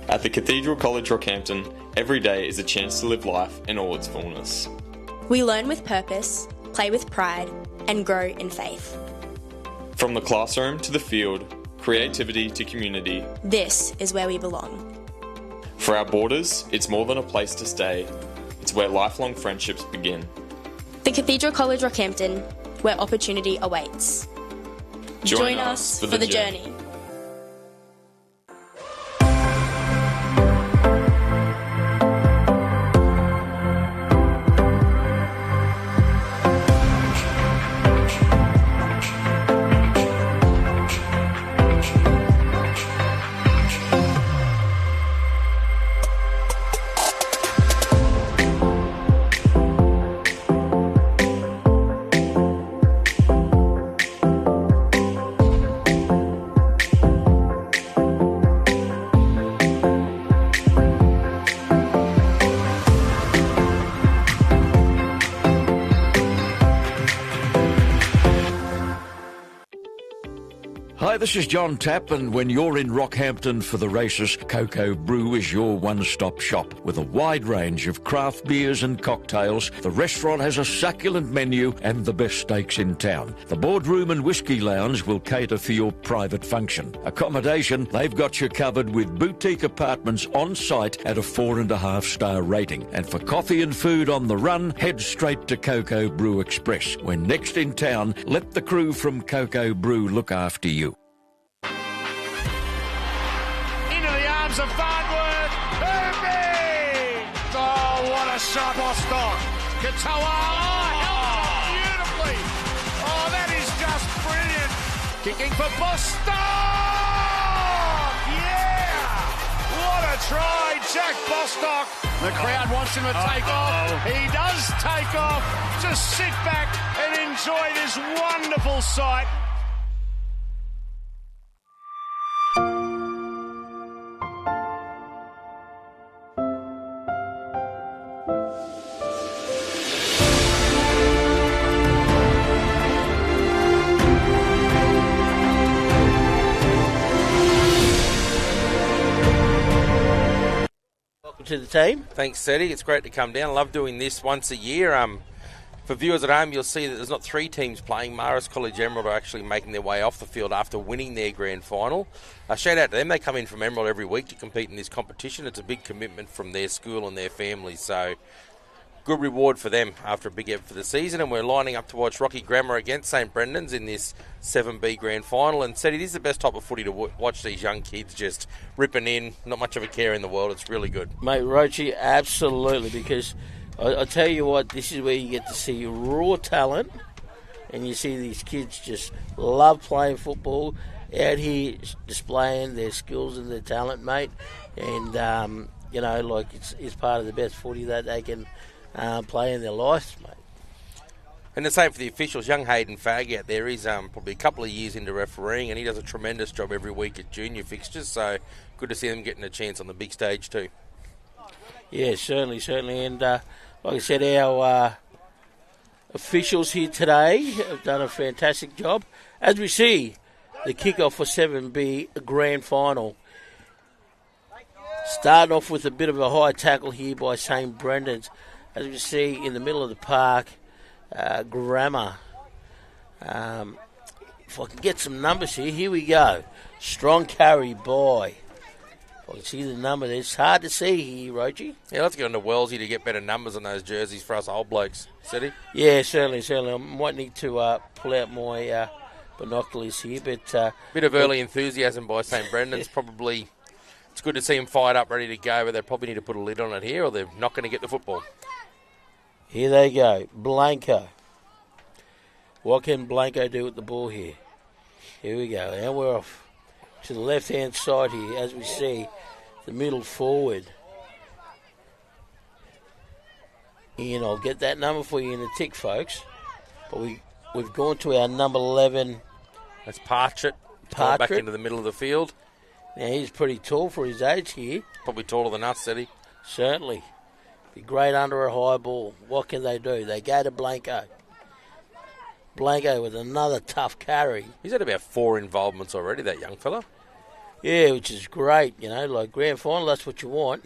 At the Cathedral College Rockhampton, every day is a chance to live life in all its fullness. We learn with purpose, play with pride, and grow in faith. From the classroom to the field, creativity to community, this is where we belong. For our boarders, it's more than a place to stay. It's where lifelong friendships begin. The Cathedral College Rockhampton, where opportunity awaits. Join us for the journey. Hi, this is John Tapp, and when you're in Rockhampton for the races, Cocoa Brew is your one-stop shop. With a wide range of craft beers and cocktails, the restaurant has a succulent menu and the best steaks in town. The boardroom and whiskey lounge will cater for your private function. Accommodation, they've got you covered with boutique apartments on site at a 4.5-star rating. And for coffee and food on the run, head straight to Cocoa Brew Express. When next in town, let the crew from Cocoa Brew look after you. Of Farnworth, Herbie! Oh, what a shot, Bostock! Katoa, held beautifully! Oh, that is just brilliant! Kicking for Bostock! Yeah! What a try, Jack Bostock! The crowd wants him to take off. He does take off. Just sit back and enjoy this wonderful sight. To the team. Thanks, Seti. It's great to come down. I love doing this once a year. For viewers at home, you'll see that there's not three teams playing. Marist College Emerald are actually making their way off the field after winning their grand final. Shout out to them. They come in from Emerald every week to compete in this competition. It's a big commitment from their school and their families. So good reward for them after a big effort for the season. And we're lining up to watch Rocky Grammar against St Brendan's in this 7B grand final. And Seti, this is the best type of footy to watch these young kids just ripping in. Not much of a care in the world. It's really good. Mate, Rochi, absolutely, because I tell you what, this is where you get to see raw talent, and you see these kids just love playing football, out here displaying their skills and their talent, mate. And, like it's part of the best footy that they can play in their lives, mate. And the same for the officials. Young Hayden Fagg out there, he's probably a couple of years into refereeing, and he does a tremendous job every week at junior fixtures, so good to see them getting a chance on the big stage too. Yeah, certainly. And like I said, our officials here today have done a fantastic job. As we see, the kickoff for 7B grand final. Starting off with a bit of a high tackle here by St Brendan's. As we see in the middle of the park, Grammar. If I can get some numbers here we go. Strong carry by. If I can see the number there. It's hard to see here, Rogie. Yeah, let's get on to Wellesley to get better numbers on those jerseys for us old blokes. City? Yeah, certainly. I might need to pull out my binoculars here. But bit of early enthusiasm by St Brendan's. Probably, it's good to see them fired up, ready to go, but they probably need to put a lid on it here or they're not going to get the football. Here they go. Blanco. What can Blanco do with the ball here? Here we go. Now we're off to the left-hand side here, as we see the middle forward. And I'll get that number for you in a tick, folks. But we've gone to our number 11. That's Partridge. Back into the middle of the field. Now, he's pretty tall for his age here. Probably taller than us, Eddie. Certainly. Be great under a high ball. What can they do? They go to Blanco. Blanco with another tough carry. He's had about 4 involvements already, that young fella. Yeah, which is great, like grand final, that's what you want.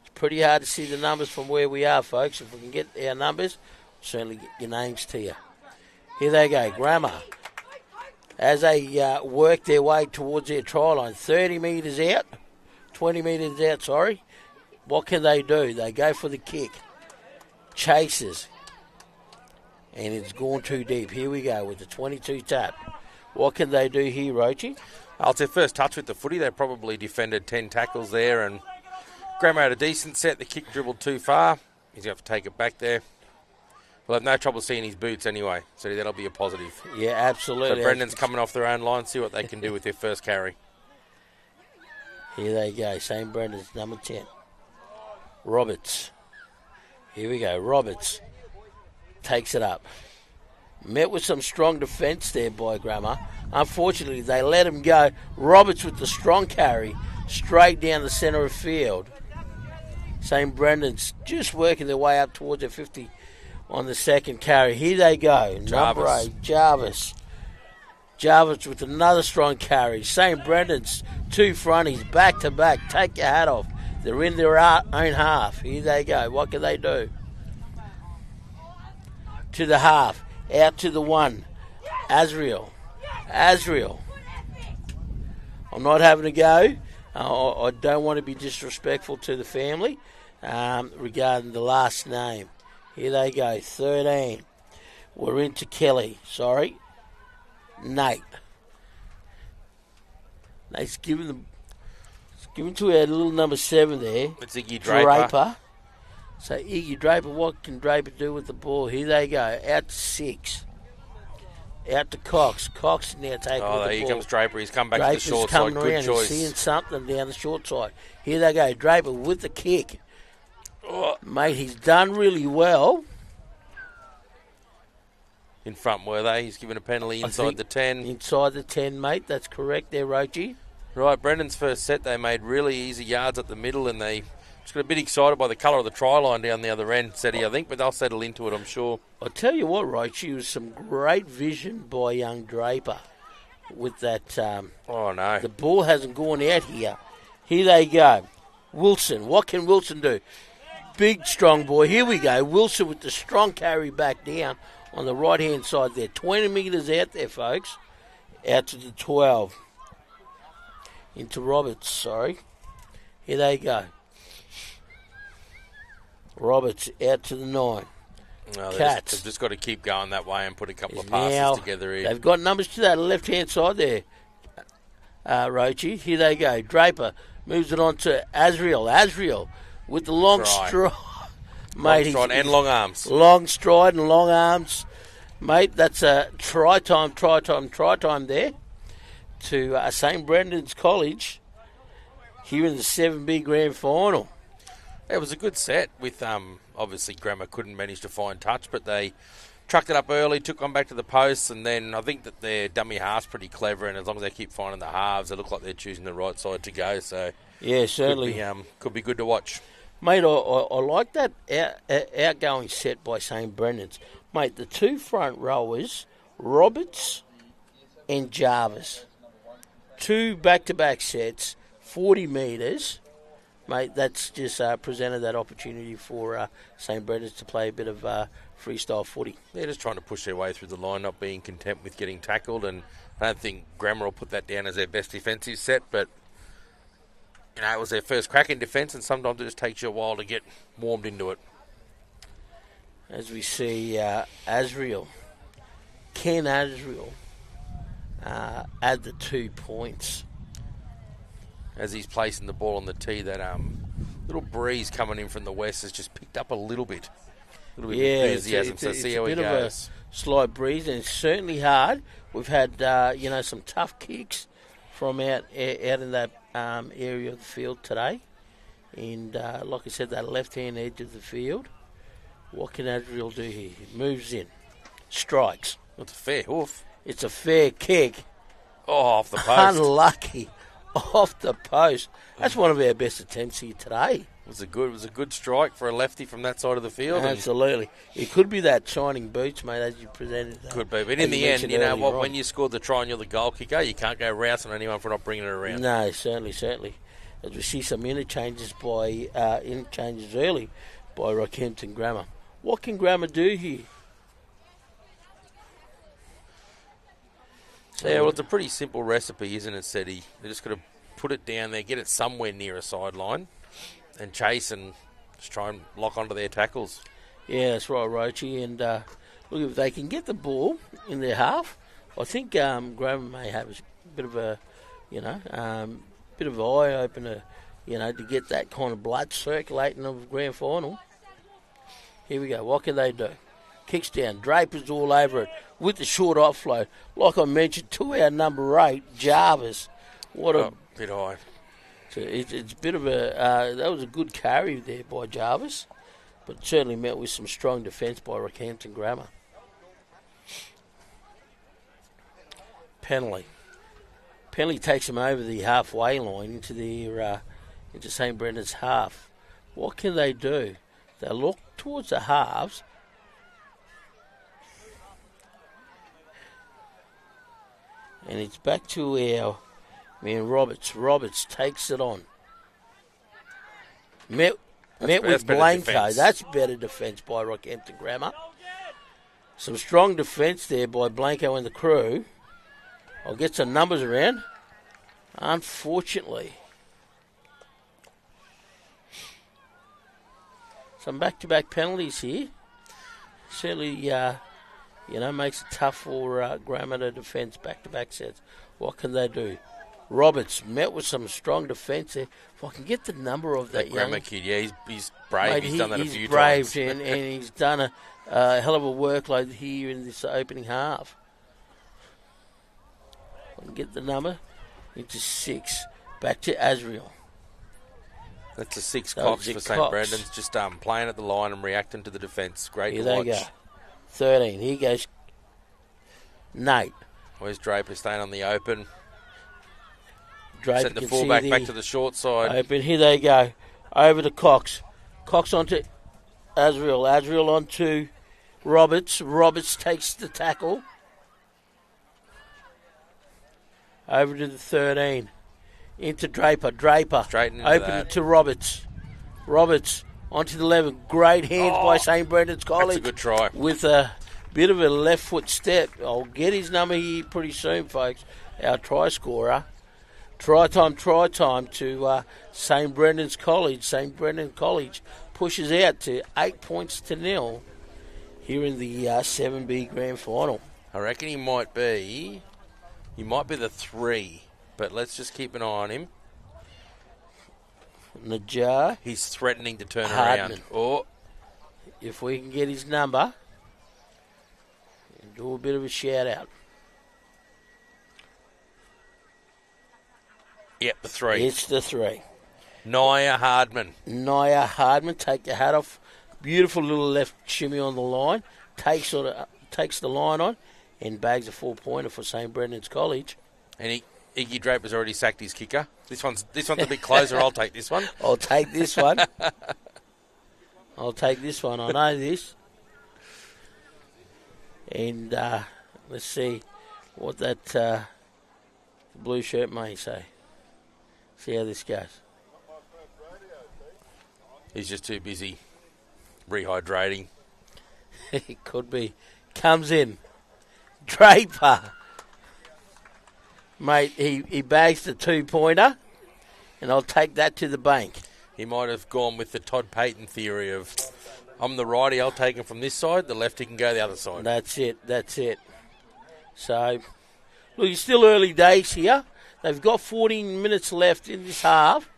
It's pretty hard to see the numbers from where we are, folks. If we can get our numbers, we'll certainly get your names to you. Here they go, Grammar. As they work their way towards their try line, 30 metres out, 20 metres out, sorry. What can they do? They go for the kick. Chases. And it's gone too deep. Here we go with the 22 tap. What can they do here, Roachy? It's their first touch with the footy. They probably defended 10 tackles there, and Grammar had a decent set. The kick dribbled too far. He's going to have to take it back there. We'll have no trouble seeing his boots anyway, so that'll be a positive. Yeah, absolutely. So Brendan's coming off their own line, see what they can do with their first carry. Here they go, St. Brendan's number 10. Roberts. Here we go, Roberts takes it up. Met with some strong defence there by Grammar. Unfortunately, they let him go. Roberts with the strong carry straight down the centre of field. St. Brendan's just working their way up towards their 50 on the second carry. Here they go. Number 8, Jarvis. Jarvis with another strong carry. St. Brendan's 2 fronties back to back. Take your hat off. They're in their own half. Here they go. What can they do? To the half. Out to the 1. Azriel. I'm not having a go. I don't want to be disrespectful to the family regarding the last name. Here they go. 13. We're into Kelly. Sorry. Nate. Nate's given to our little number 7 there. It's Iggy Draper. So Iggy Draper, what can Draper do with the ball? Here they go. Out to 6. Out to Cox. Cox now taking with the ball. Here comes Draper. He's come back Draper's to the short coming side. Good Good choice. He's seeing something down the short side. Here they go. Draper with the kick. Oh, mate, he's done really well. In front, were they? He's given a penalty inside the 10. Inside the 10, mate. That's correct there, Roachy. Right, Brendan's first set, they made really easy yards at the middle, and they just got a bit excited by the colour of the try line down the other end, Seti, I think, but they'll settle into it, I'm sure. I'll tell you what, Roachy, was some great vision by young Draper with that. Oh, no. The ball hasn't gone out here. Here they go. Wilson. What can Wilson do? Big, strong boy. Here we go. Wilson with the strong carry back down on the right-hand side there. 20 metres out there, folks. Out to the 12. Into Roberts, sorry. Here they go. Roberts out to the 9. No, Cats. They've just got to keep going that way and put a couple of passes together here. They've got numbers to that left-hand side there, Roachy. Here they go. Draper moves it on to Azriel with the long stride. Mate, long stride and long arms. Long stride and long arms. Mate, that's a try time there to St. Brendan's College here in the 7B Grand Final. It was a good set with, obviously, Grammar couldn't manage to find touch, but they trucked it up early, took one back to the posts, and then I think that their dummy half's pretty clever, and as long as they keep finding the halves, they look like they're choosing the right side to go. So yeah, certainly. Could be good to watch. Mate, I like that outgoing set by St. Brendan's. Mate, the 2 front rowers, Roberts and Jarvis. 2 back-to-back sets, 40 metres. Mate, that's just presented that opportunity for St. Brendan's to play a bit of freestyle footy. They're just trying to push their way through the line, not being content with getting tackled, and I don't think Grammar will put that down as their best defensive set, but it was their first crack in defence, and sometimes it just takes you a while to get warmed into it. As we see Azriel, Ken Azriel, add the 2 points. As he's placing the ball on the tee, that little breeze coming in from the west has just picked up a little bit. A little bit of enthusiasm, so see how he goes. It's a bit of a slight breeze, and it's certainly hard. We've had, some tough kicks from out in that area of the field today. And like I said, that left-hand edge of the field. What can Azriel do here? He moves in. Strikes. It's a fair hoof. It's a fair kick. Oh, off the post. Unlucky. off the post. That's one of our best attempts here today. It was a good strike for a lefty from that side of the field. Absolutely. It could be that shining boots, mate, as you presented. Could be. But in the end, you know what, when you scored the try and you're the goal kicker, you can't go rousing anyone for not bringing it around. No, certainly. As we see some interchanges early by Rockhampton Grammar. What can Grammar do here? Yeah, well, it's a pretty simple recipe, isn't it, Seti? They're just got to put it down there, get it somewhere near a sideline, and chase and just try and lock onto their tackles. Yeah, that's right, Roachy. And look, if they can get the ball in their half, I think Grammar may have a bit of a, bit of an eye opener, to get that kind of blood circulating of the grand final. Here we go. What can they do? Kicks down. Draper's all over it with the short offload. Like I mentioned, to our number 8, Jarvis. What a bit high. So it's a bit of a that was a good carry there by Jarvis, but certainly met with some strong defence by Rockhampton Grammar. Penalty takes them over the halfway line into St Brendan's half. What can they do? They look towards the halves. And it's back to our man Roberts. Roberts takes it on. Met with Blanco. That's better defence by Rockhampton Grammar. Some strong defence there by Blanco and the crew. I'll get some numbers around. Unfortunately. Some back-to-back penalties here. Certainly, makes it tough for Grammar to defence back-to-back sets. What can they do? Roberts met with some strong defence there. If I can get the number of that Grammar kid, yeah, he's brave. Mate, he's done that a few times. He's brave, and he's done a hell of a workload here in this opening half. I can get the number into 6. Back to Asriel. That's a 6 Cox for St Brendan's, just playing at the line and reacting to the defence. Great to watch. Here they go. 13. Here goes Nate. Where's Draper staying on the open? Draper sent the fullback back to the short side. Open. Here they go. Over to Cox. Cox onto Asriel. Asriel onto Roberts. Roberts takes the tackle. Over to the 13. Into Draper. Draper. Straight into open that. It to Roberts. Roberts onto the 11. Great hands by St Brendan's College. That's a good try. With a bit of a left foot step. I'll get his number here pretty soon, folks. Our try scorer. Try time to St Brendan's College. St Brendan College pushes out to 8 points to 0 here in the 7B Grand Final. I reckon he might be the 3, but let's just keep an eye on him. Najjar. He's threatening to turn Hardman. around. Oh, if we can get his number and do a bit of a shout out. Yep, the 3. It's the 3. Nia Hardman. Take your hat off. Beautiful little left shimmy on the line. Takes the line on and bags a 4-pointer for St Brendan's College. And Iggy Draper's already sacked his kicker. This one's a bit closer. I'll take this one. I'll take this one. I know this. And let's see what that blue shirt may say. See how this goes. He's just too busy rehydrating. It could be. Comes in. Draper. Mate, he bags the 2-pointer, and I'll take that to the bank. He might have gone with the Todd Payton theory of, I'm the righty, I'll take him from this side, the lefty can go the other side. That's it. So, look, it's still early days here. They've got 14 minutes left in this half,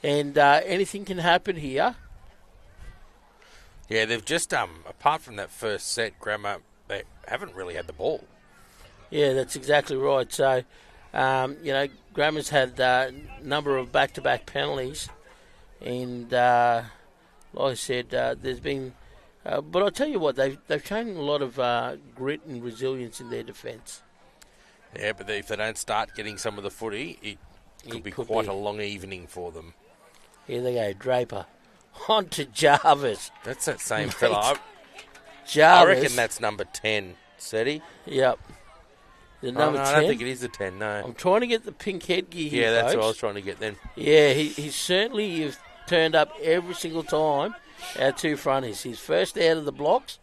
and anything can happen here. Yeah, they've just, apart from that first set, Grammar, they haven't really had the ball. Yeah, that's exactly right. So, Grammar's had a number of back-to-back penalties, and like I said, there's been. But I'll tell you what, they've shown a lot of grit and resilience in their defence. Yeah, but if they don't start getting some of the footy, Could be quite a long evening for them. Here they go, Draper. On to Jarvis. That's that same fella. Jarvis. I reckon that's number 10, Seti. Yep. The number 10. I don't think it is the 10, no. I'm trying to get the pink headgear here, Yeah, that's folks. what I was trying to get then. Yeah, he's certainly turned up every single time, our two fronties. He's first out of the blocks.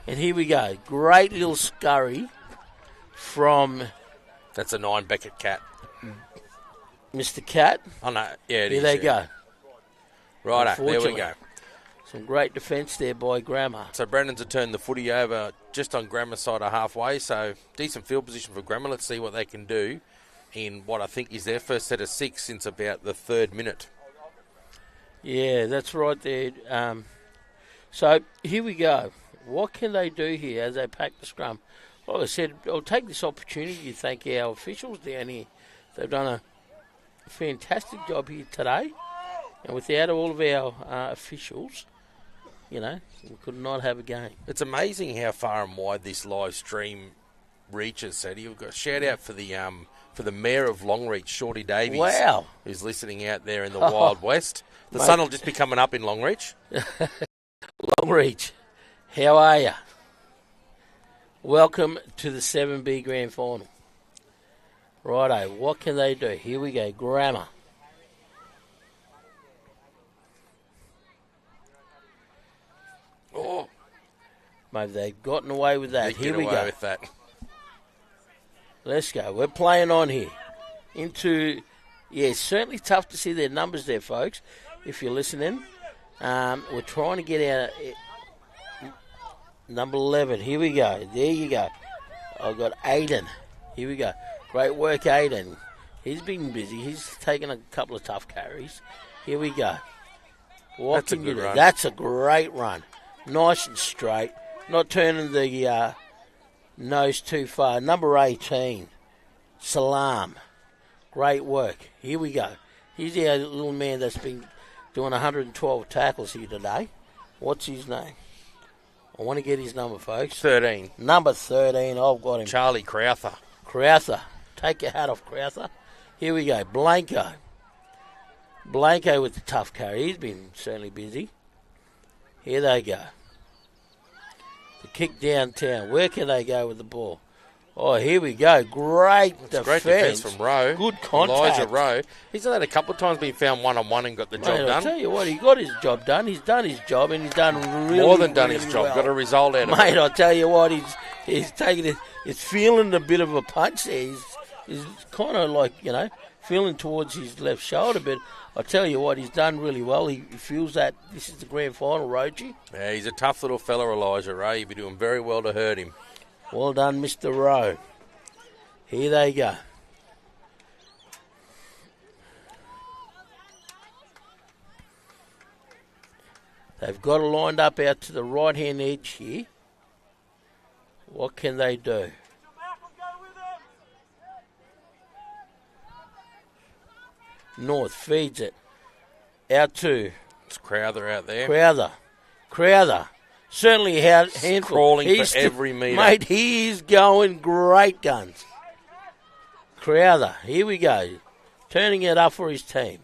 And here we go. Great little scurry from... That's a 9 Beckett Cat. Mr. Cat. Oh, no. Yeah, it is. Here they go. Righto, there we go. Some great defence there by Grammar. So Brandon's have turned the footy over just on Grammar's side of halfway, so decent field position for Grammar. Let's see what they can do in what I think is their first set of 6 since about the 3rd minute. Yeah, that's right there. So here we go. What can they do here as they pack the scrum? Like I said, I'll take this opportunity to thank our officials down here. They've done a fantastic job here today. And without all of our officials, we could not have a game. It's amazing how far and wide this live stream reaches, Sadie. We've got a shout out for the Mayor of Longreach, Shorty Davies. Wow. Who's listening out there in the Wild West. The sun will just be coming up in Longreach. Longreach, how are you? Welcome to the 7B Grand Final. Righto, what can they do? Here we go, Grammar. Oh, maybe they've gotten away with that. Here we go. With that. Let's go. We're playing on here. It's certainly tough to see their numbers there, folks, if you're listening. We're trying to get our number 11. Here we go. There you go. I've got Aiden. Here we go. Great work, Aiden. He's been busy. He's taken a couple of tough carries. Here we go. What That's can a you good do? run. That's a great run. Nice and straight. Not turning the nose too far. Number 18, Salam. Great work. Here we go. Here's our little man that's been doing 112 tackles here today. What's his name? I want to get his number, folks. 13. Number 13. I've got him. Charlie Crowther. Crowther. Take your hat off, Crowther. Here we go. Blanco. Blanco with the tough carry. He's been certainly busy. Here they go. The kick downtown. Where can they go with the ball? Oh, here we go. Great defence. Great defence from Rowe. Good contact. Elijah Rowe. He's done that a couple of times, been found one-on-one and got the job done. I'll tell you what, he got his job done. He's done his job, and he's done really More than done really his job. well. Got a result out of it. Mate, I'll tell you what, he's taking it. He's feeling a bit of a punch there. He's kind of like, feeling towards his left shoulder, but I tell you what, he's done really well. He feels that this is the grand final, Roachie. Yeah, he's a tough little fella, Elijah Rowe. You'd be doing very well to hurt him. Well done, Mr. Rowe. Here they go. They've got it lined up out to the right-hand edge here. What can they do? North feeds it. Out to... It's Crowther out there. Crowther. Certainly a handful. Crawling for every metre. Mate, he is going great guns. Crowther, here we go. Turning it up for his team.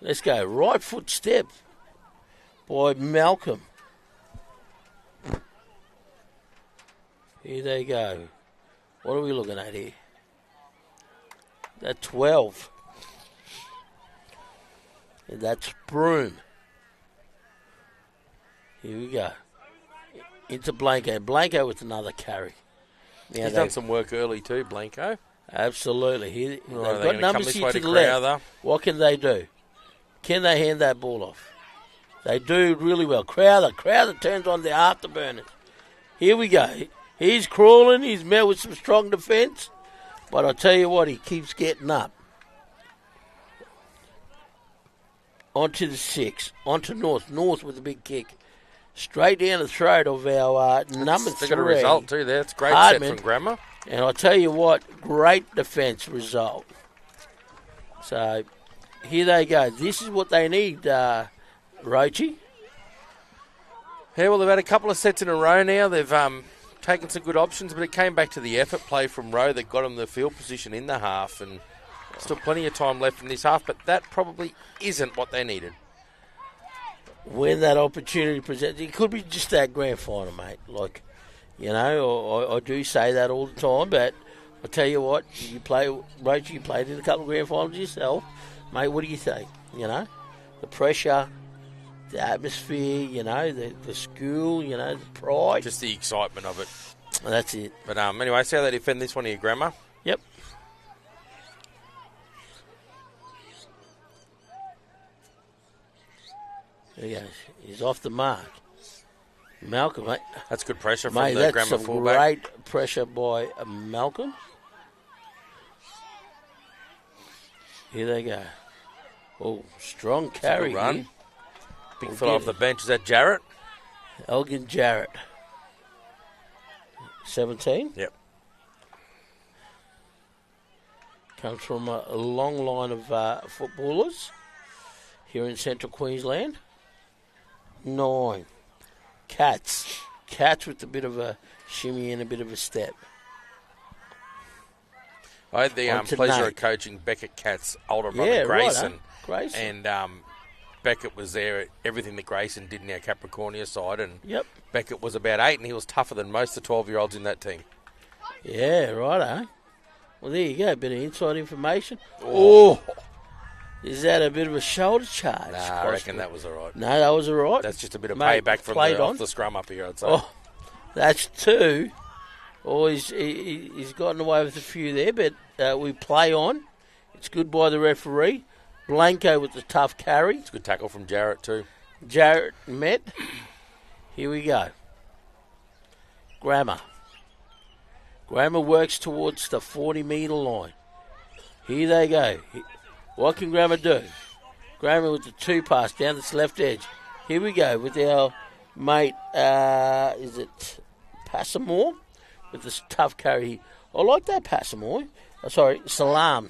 Let's go. Right foot step by Malcolm. Here they go. What are we looking at here? That's 12. And that's Broom. Here we go. Into Blanco. Blanco with another carry. Now He's done some work early too, Blanco. Absolutely. They've They're got numbers here to the left. What can they do? Can they hand that ball off? They do really well. Crowther turns on the afterburners. Here we go. He's crawling. He's met with some strong defence. But I tell you what, he keeps getting up. Onto the 6. Onto North. North with a big kick. Straight down the throat of our number 3. They got a result too there. It's a great Hardman. set from Grammar. And I'll tell you what, great defence result. So, here they go. This is what they need, Roachie. Yeah, well, they've had a couple of sets in a row now. They've taken some good options, but it came back to the effort play from Rowe that got them the field position in the half. And Still plenty of time left in this half, but that probably isn't what they needed. When that opportunity presents, it could be just that grand final, mate. Like, you know, I do say that all the time, but I tell you what, Roach, you played in a couple of grand finals yourself, mate. What do you think? You know, the pressure, the atmosphere, you know, the school, you know, the pride, just the excitement of it. And that's it. But anyway, see how they defend this one here, Grammar. Yep. There he goes. He's off the mark. Malcolm, mate. That's good pressure from the Grammar fullback. Great pressure by Malcolm. Here they go. Oh, strong carry. Good run. Here. Big fella off the bench. Is that Jarrett? Elgin Jarrett. 17. Yep. Comes from a long line of footballers here in Central Queensland. 9. Cats. Cats with a bit of a shimmy and a bit of a step. I had the pleasure of coaching Beckett Cat's older brother, Grayson. Right, Grayson. And Beckett was there at everything that Grayson did in our Capricornia side. And Beckett was about 8, and he was tougher than most of the 12-year-olds in that team. Yeah, righto. Well, there you go. A bit of inside information. Oh! Is that a bit of a shoulder charge? Nah, I reckon that was all right. No, that was all right. That's just a bit of payback from off the scrum up here, I'd say. Oh, that's 2. Oh, he's gotten away with a few there, but we play on. It's good by the referee. Blanco with the tough carry. It's a good tackle from Jarrett too. Jarrett met. Here we go. Grammar. Grammar works towards the 40-metre line. Here they go. What can Grammar do? Grammar with the 2 pass down this left edge. Here we go with our mate, is it Passamore? With this tough carry. I like that Passamore. Salam,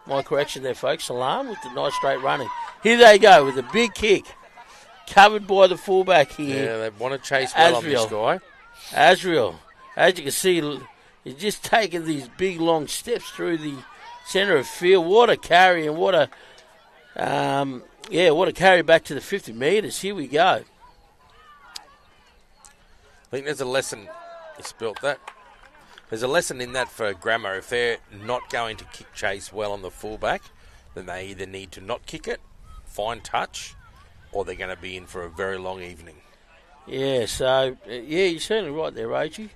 My correction there, folks. Salam with the nice straight running. Here they go with a big kick. Covered by the fullback here. Yeah, they want to chase well on this guy. Azriel. As you can see, he's just taking these big, long steps through the centre of field. What a carry and what a carry back to the 50 metres. Here we go. I think there's a lesson. You spilt that. There's a lesson in that for Grammar. If they're not going to kick chase well on the fullback, then they either need to not kick it, find touch, or they're going to be in for a very long evening. Yeah, so, you're certainly right there, Rogie.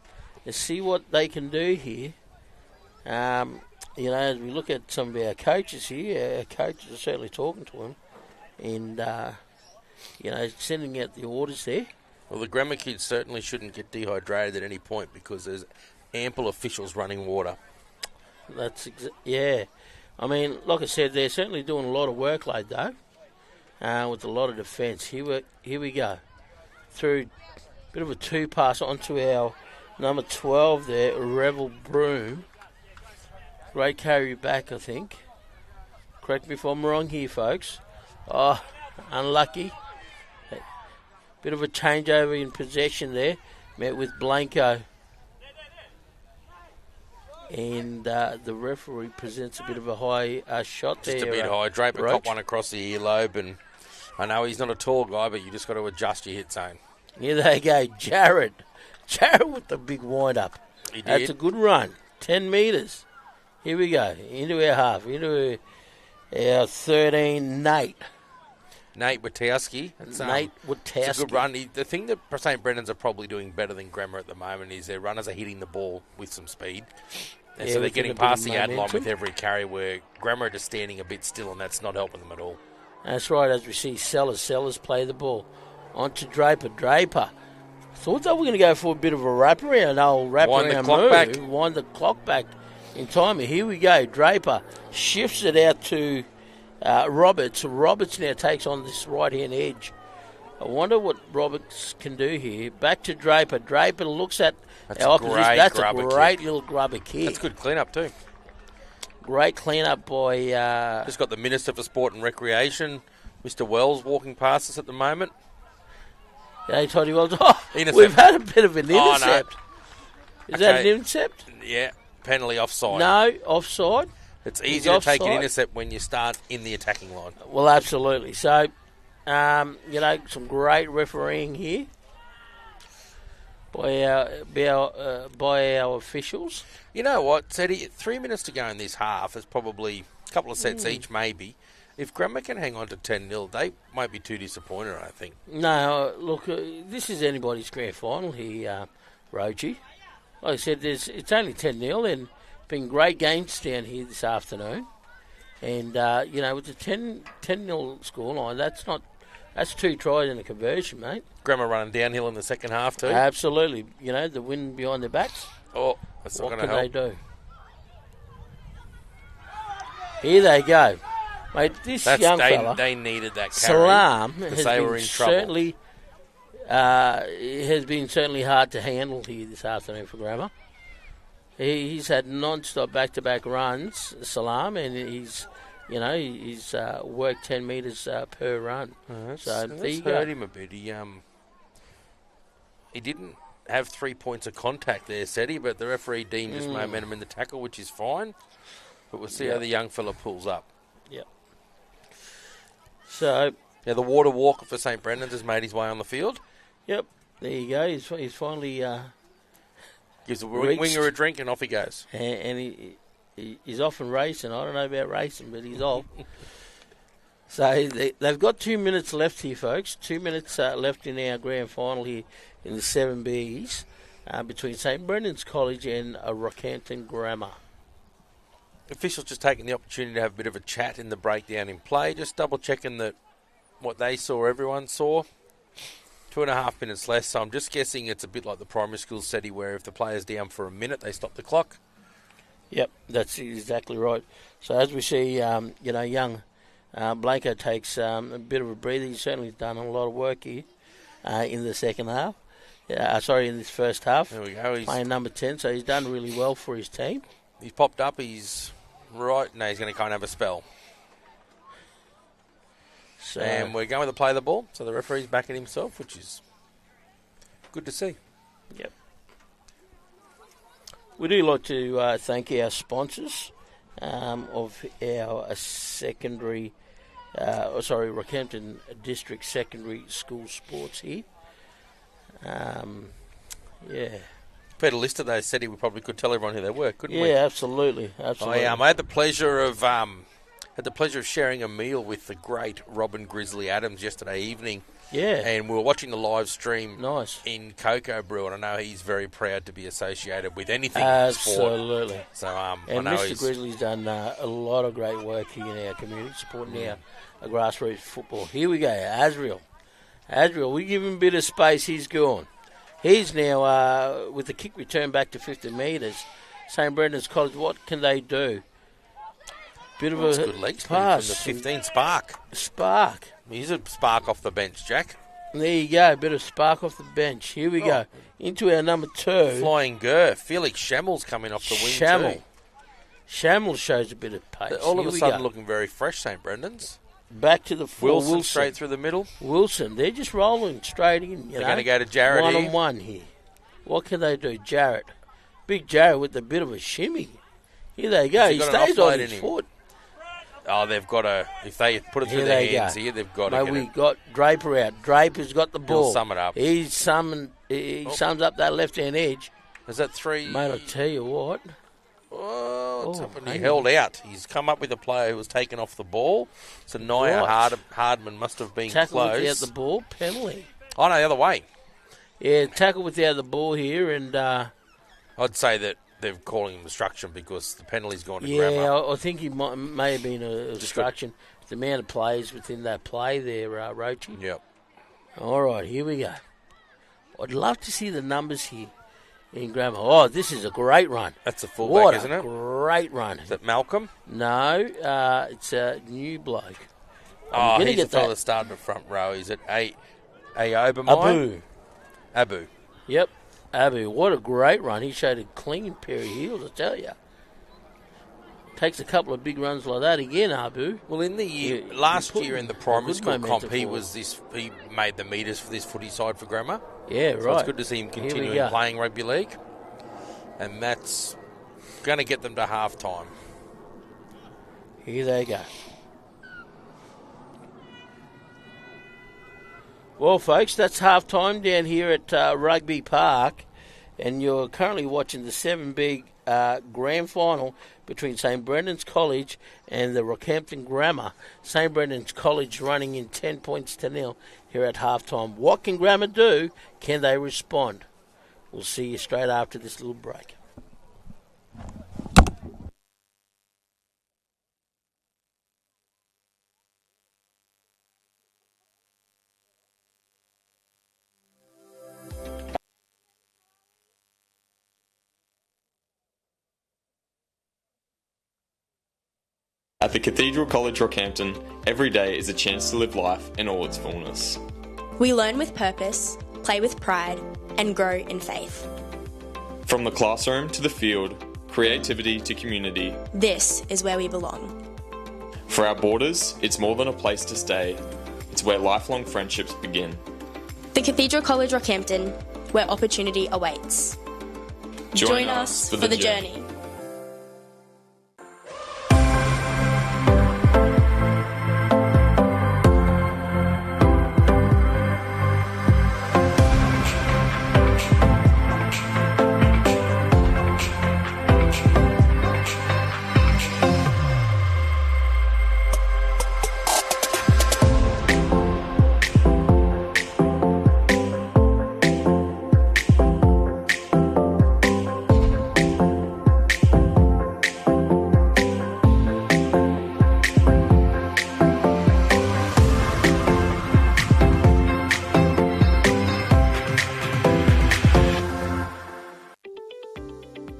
Let's see what they can do here. As we look at some of our coaches here, our coaches are certainly talking to them and, sending out the orders there. Well, the Grammar kids certainly shouldn't get dehydrated at any point because there's ample officials running water. I mean, like I said, they're certainly doing a lot of workload, though, with a lot of defence. Here we go. Through a bit of a 2 pass onto our number 12 there, Revel Broom. Great carry back, I think. Correct me if I'm wrong here, folks. Oh, unlucky. Bit of a changeover in possession there. Met with Blanco. And the referee presents a bit of a high shot there. Just a bit high. Draper got one across the earlobe. And I know he's not a tall guy, but you just got to adjust your hit zone. Here they go. Jared with the big wind-up. He did. That's a good run. 10 metres. Here we go. Into our half. Into our 13, Nate. Nate Witowski. Nate Witowski. It's a good run. The thing that St. Brennan's are probably doing better than Grammar at the moment is their runners are hitting the ball with some speed. And so they're getting past the ad line with every carry where Grammar are just standing a bit still, and that's not helping them at all. That's right, as we see Sellers play the ball. On to Draper. Thought they were going to go for a bit of a wraparound, Wind the clock back. Wind the clock back in time. Here we go. Draper shifts it out to Roberts. Roberts now takes on this right-hand edge. I wonder what Roberts can do here. Back to Draper. Draper looks at our opposition. That's a great little grubber kick. That's good clean-up too. Great clean-up by... Just got the Minister for Sport and Recreation, Mr. Wells, walking past us at the moment. Yeah, Toddy Wells. We've had a bit of an intercept. No. Is that an intercept? Yeah, penalty offside. No, offside. It's easy to take an intercept when you start in the attacking line. Well, absolutely. So, some great refereeing here by our officials. You know what, Seti? 3 minutes to go in this half. There's probably a couple of sets each, maybe. If Grammar can hang on to 10-0, they won't be too disappointed, I think. No, look, this is anybody's grand final here, Rogie. Like I said, it's only 10-0, and been great games down here this afternoon. And, with the 10-0 scoreline, that's 2 tries and a conversion, mate. Grammar running downhill in the second half too. Absolutely. The wind behind their backs. Oh, that's not going to help. What can they do? Here they go. Mate, this young fella, they needed that carry. Salam because they were in trouble. Has been certainly hard to handle here this afternoon for Grammar. He's had non-stop back-to-back runs, Salam, and he's worked 10 metres per run. That's hurt him a bit. He didn't have 3 points of contact there, Seti, but the referee deemed his momentum in the tackle, which is fine. But we'll see how the young fella pulls up. Yep. So the water walker for St. Brendan's has made his way on the field. Yep. There you go. He's finally gives the winger a drink and off he goes. And he's off and racing. I don't know about racing, but he's off. So they've got 2 minutes left here, folks. 2 minutes left in our grand final here in the 7Bs between St. Brendan's College and Rockhampton Grammar. Officials just taking the opportunity to have a bit of a chat in the breakdown in play, just double-checking that what they saw, everyone saw. 2.5 minutes less, so I'm just guessing it's a bit like the primary school setting where if the player's down for a minute, they stop the clock. Yep, that's exactly right. So as we see, young Blanco takes a bit of a breather. He's certainly done a lot of work here in the second half. In this first half. There we go. He's playing number 10, so he's done really well for his team. He's popped up. He's right. No, he's going to kind of have a spell. So, and we're going to play the ball. So the referee's backing himself, which is good to see. Yep. We do like to thank our sponsors of our Rockhampton District Secondary School Sports here. If we had a list of those, we probably could tell everyone who they were, couldn't we? Yeah, absolutely. I had the pleasure of sharing a meal with the great Robin Grizzly Adams yesterday evening. Yeah. And we were watching the live stream nice. in Cocoa Brew, and I know he's very proud to be associated with anything absolutely. Sport. So, and Mr. Grizzly's done a lot of great work here in our community, supporting our grassroots football. Here we go, Asriel, we give him a bit of space, he's gone. He's now, with the kick return back to 50 metres, St. Brendan's College, what can they do? Bit of a good leg speed pass. From the 15, Spark. He's a spark off the bench, Jack. There you go, a bit of spark off the bench. Here we go, into our number 2. Flying Gur. Felix Shammel's coming off the wing too. Shammel shows a bit of pace. All of a sudden looking very fresh, St. Brendan's. Back to the full. Wilson straight through the middle. Wilson, they're just rolling straight in. They're going to go to Jarrett one-on-one here. What can they do? Jarrett. Big Jarrett with a bit of a shimmy. Here they go. He stays on his foot. Oh, they've got to, if they put it through their hands here, they've got to we got Draper out. Draper's got the ball. He'll sum it up. He sums up that left-hand edge. Is that 3? Mate, I'll tell you what. What's happened? He held out. He's come up with a player who was taken off the ball. So Naya Hardman must have been tackle close. Without the ball, penalty. Oh, no, the other way. Yeah, tackle without the ball here, and I'd say that they're calling him obstruction because the penalty's gone to Grammar. Yeah, I think he may have been an obstruction. The amount of players within that play there, Roachy. Yep. All right, here we go. I'd love to see the numbers here in Grammar. Oh, this is a great run. That's a fullback, isn't it? Great run. Is it Malcolm? No, it's a new bloke. He's the fellow that started the front row. Is it Abu. Yep, Abu. What a great run. He showed a clean pair of heels, I tell you. Takes a couple of big runs like that again, Abu. Well, in the year last year in the primary school comp, he made the meters for this footy side for Grammar. Yeah, right. So it's good to see him continuing playing rugby league, and that's going to get them to half time. Here they go. Well, folks, that's half-time down here at Rugby Park, and you're currently watching the 7B grand final between St Brendan's College and the Rockhampton Grammar. St Brendan's College running in 10 points to nil here at half-time. What can Grammar do? Can they respond? We'll see you straight after this little break. At the Cathedral College Rockhampton, every day is a chance to live life in all its fullness. We learn with purpose, play with pride, and grow in faith. From the classroom to the field, creativity to community, this is where we belong. For our boarders, it's more than a place to stay. It's where lifelong friendships begin. The Cathedral College Rockhampton, where opportunity awaits. Join us for the journey.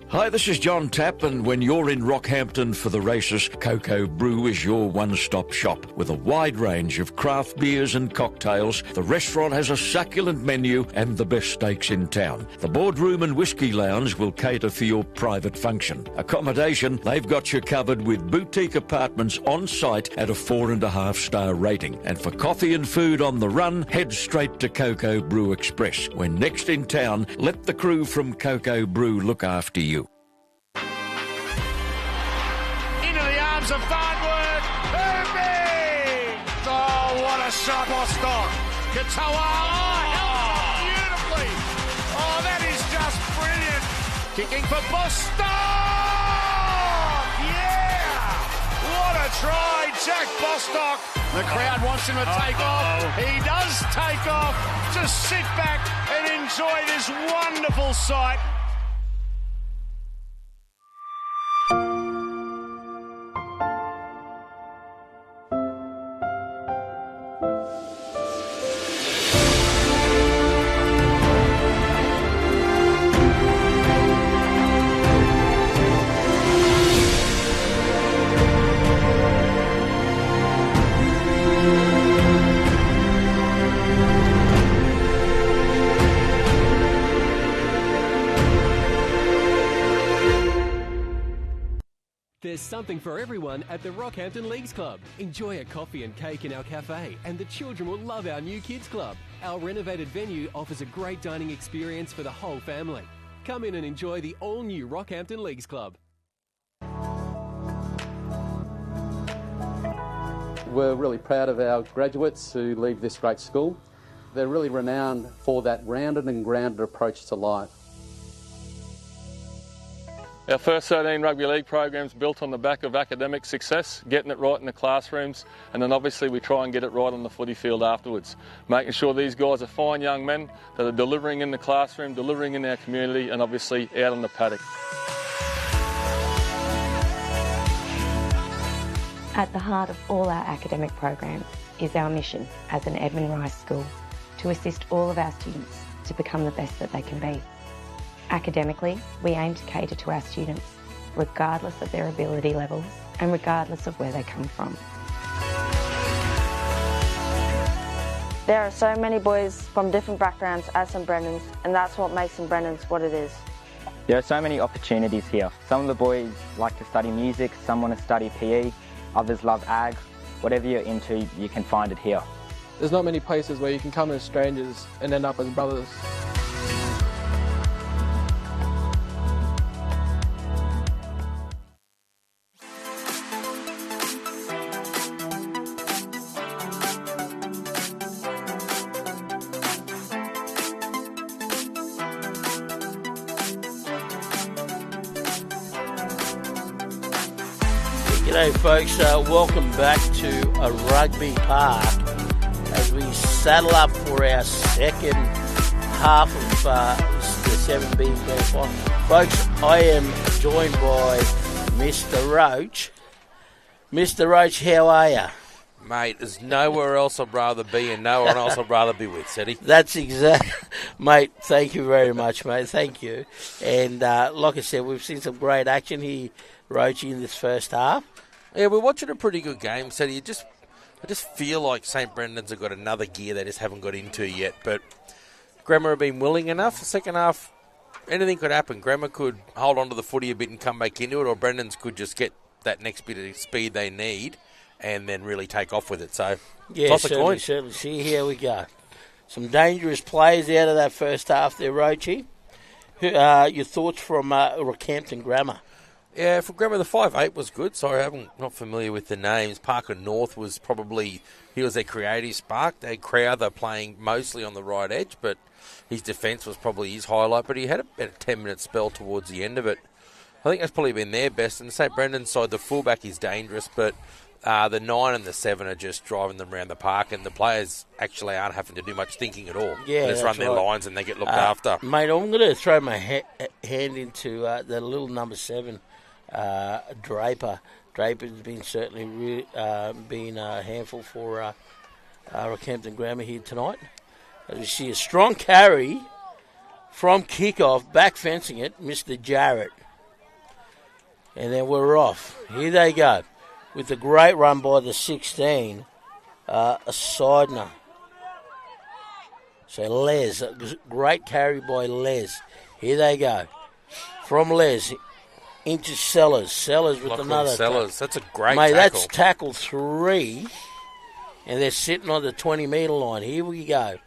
Hi, this is John Tapp, and when you're in Rockhampton for the races, Cocoa Brew is your one-stop shop. With a wide range of craft beers and cocktails, the restaurant has a succulent menu and the best steaks in town. The boardroom and whiskey lounge will cater for your private function. Accommodation, they've got you covered with boutique apartments on site at a 4.5-star rating. And for coffee and food on the run, head straight to Cocoa Brew Express. When next in town, let the crew from Cocoa Brew look after you. Of Farnworth, Herbie! Oh, what a shot, Bostock! Katoa, held beautifully! Oh, that is just brilliant! Kicking for Bostock! Yeah! What a try, Jack Bostock! The crowd wants him to take off. He does take off. Just sit back and enjoy this wonderful sight. There's something for everyone at the Rockhampton Leagues Club. Enjoy a coffee and cake in our cafe, and the children will love our new kids club. Our renovated venue offers a great dining experience for the whole family. Come in and enjoy the all-new Rockhampton Leagues Club. We're really proud of our graduates who leave this great school. They're really renowned for that rounded and grounded approach to life. Our first 13 rugby league programs built on the back of academic success, getting it right in the classrooms, and then obviously we try and get it right on the footy field afterwards, making sure these guys are fine young men that are delivering in the classroom, delivering in our community, and obviously out on the paddock. At the heart of all our academic programs is our mission as an Edmund Rice school to assist all of our students to become the best that they can be. Academically, we aim to cater to our students, regardless of their ability levels and regardless of where they come from. There are so many boys from different backgrounds at St Brendan's, and that's what makes St Brendan's what it is. There are so many opportunities here. Some of the boys like to study music, some want to study PE, others love ag. Whatever you're into, you can find it here. There's not many places where you can come as strangers and end up as brothers. G'day, folks. Welcome back to a rugby park as we saddle up for our second half of the 7B Grand Final. Folks, I am joined by Mr. Roach. Mr. Roach, how are you? Mate, there's nowhere else I'd rather be and no one else I'd rather be with, Seti. That's exactly... Mate, thank you very much, mate. Thank you. And like I said, we've seen some great action here, Roachy, in this first half. Yeah, we're watching a pretty good game, Seti. I just feel like St. Brendan's have got another gear they just haven't got into yet. But Grammar have been willing enough. The second half, anything could happen. Grammar could hold on to the footy a bit and come back into it, or Brendan's could just get that next bit of speed they need and then really take off with it. So, yeah, toss a coin. Certainly. See, here we go. Some dangerous plays out of that first half there, Roachy. Your thoughts from Rockhampton Grammar? Yeah, for Grammar, the 5'8" was good. Sorry, I'm not familiar with the names. Parker North was probably, he was their creative spark. They Crowther playing mostly on the right edge, but his defence was probably his highlight. But he had about a 10-minute spell towards the end of it. I think that's probably been their best. And the St. Brendan's side, the fullback is dangerous, but the 9 and the 7 are just driving them around the park, and the players actually aren't having to do much thinking at all. Yeah, they just run their lines and they get looked after. Mate, I'm going to throw my hand into the little number 7, Draper. Draper's been certainly been a handful for Rockhampton Grammar here tonight. As we see a strong carry from kickoff, back fencing it, Mr. Jarrett. And then we're off. Here they go. With a great run by the 16, Seidner. So Les, a great carry by Les. Here they go. From Les into Sellers. Sellers with another Sellers. That's a great Mate, tackle. That's tackle 3. And they're sitting on the 20-metre line. Here we go.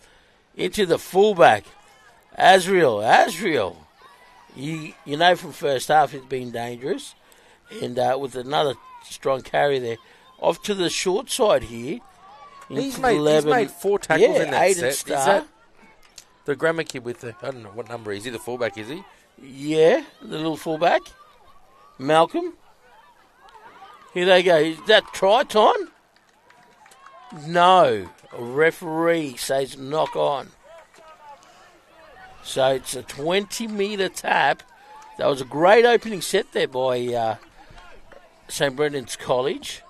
Into the fullback. Asriel. You know from first half it's been dangerous. And with another strong carry there. Off to the short side here. He's made 4 tackles in that set. Is that the Grammar kid with the, I don't know, what number is he? The fullback, is he? Yeah, the little fullback. Malcolm. Here they go. Is that try time? No. A referee says knock on. So it's a 20-metre tap. That was a great opening set there by St. Brendan's College.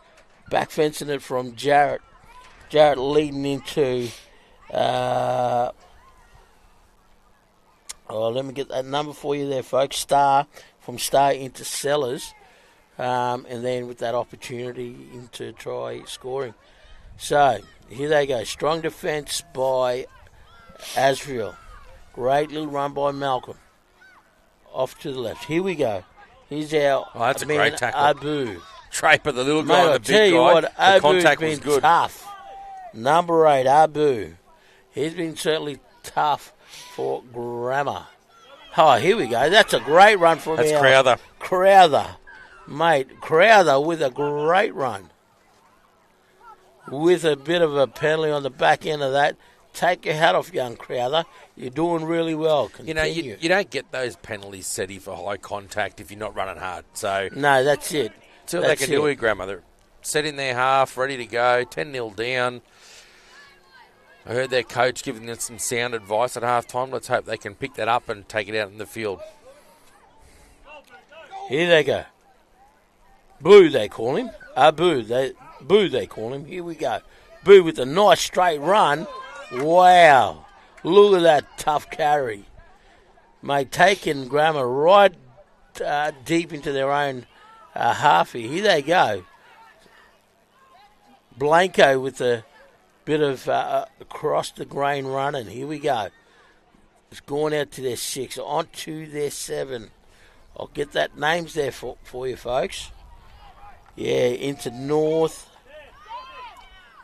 Back fencing it from Jarrett. Jarrett leading into... let me get that number for you there, folks. Star into Sellers. And then with that opportunity into try scoring. So, here they go. Strong defence by Asriel. Great little run by Malcolm. Off to the left. Here we go. Here's our that's a great tackle. Abu. Draper, the little guy, the big guy. Tell you what, the contact was good. Tough. Number 8, Abu. He's been certainly tough for Grammar. Oh, here we go. That's a great run from That's Crowther. Crowther. Mate, Crowther with a great run. With a bit of a penalty on the back end of that. Take your hat off, young Crowther. You're doing really well. Continue. You don't get those penalties, Seti, for high contact if you're not running hard. So no, that's it. See what they can do with Grammar. They're set in their half, ready to go, 10-0 down. I heard their coach giving them some sound advice at half-time. Let's hope they can pick that up and take it out in the field. Here they go. Boo, they call him. Boo, they call him. Here we go. Boo with a nice straight run. Wow. Look at that tough carry. Mate, taking Grammar right deep into their own half here. Here they go. Blanco with a bit of across the grain running. Here we go. It's going out to their 6, on to their 7. I'll get that names there for you, folks. Yeah, into North,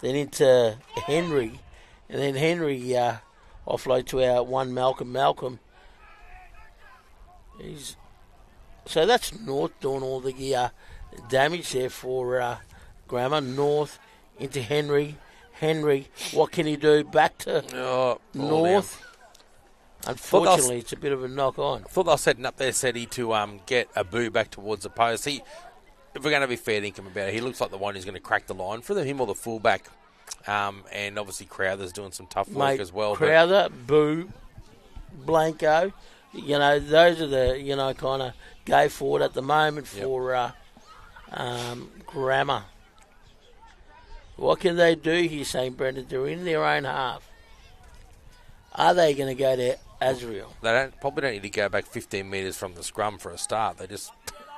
then into Henry, and then Henry offload to our one Malcolm. So that's North doing all the damage there for Grammar. North into Henry. Henry, what can he do? Back to North. Unfortunately, it's a bit of a knock on. I thought they were setting up their Seti to get Abu back towards the post. if we're going to be fair to him about it, he looks like the one who's going to crack the line for them, him or the fullback. And obviously Crowther's doing some tough work as well. Crowther, Boo, Blanco, those are the, kind of go forward at the moment for Grammar. What can they do here, St. Brendan? They're in their own half. Are they going to go to Azriel? They probably don't need to go back 15 metres from the scrum for a start. They just...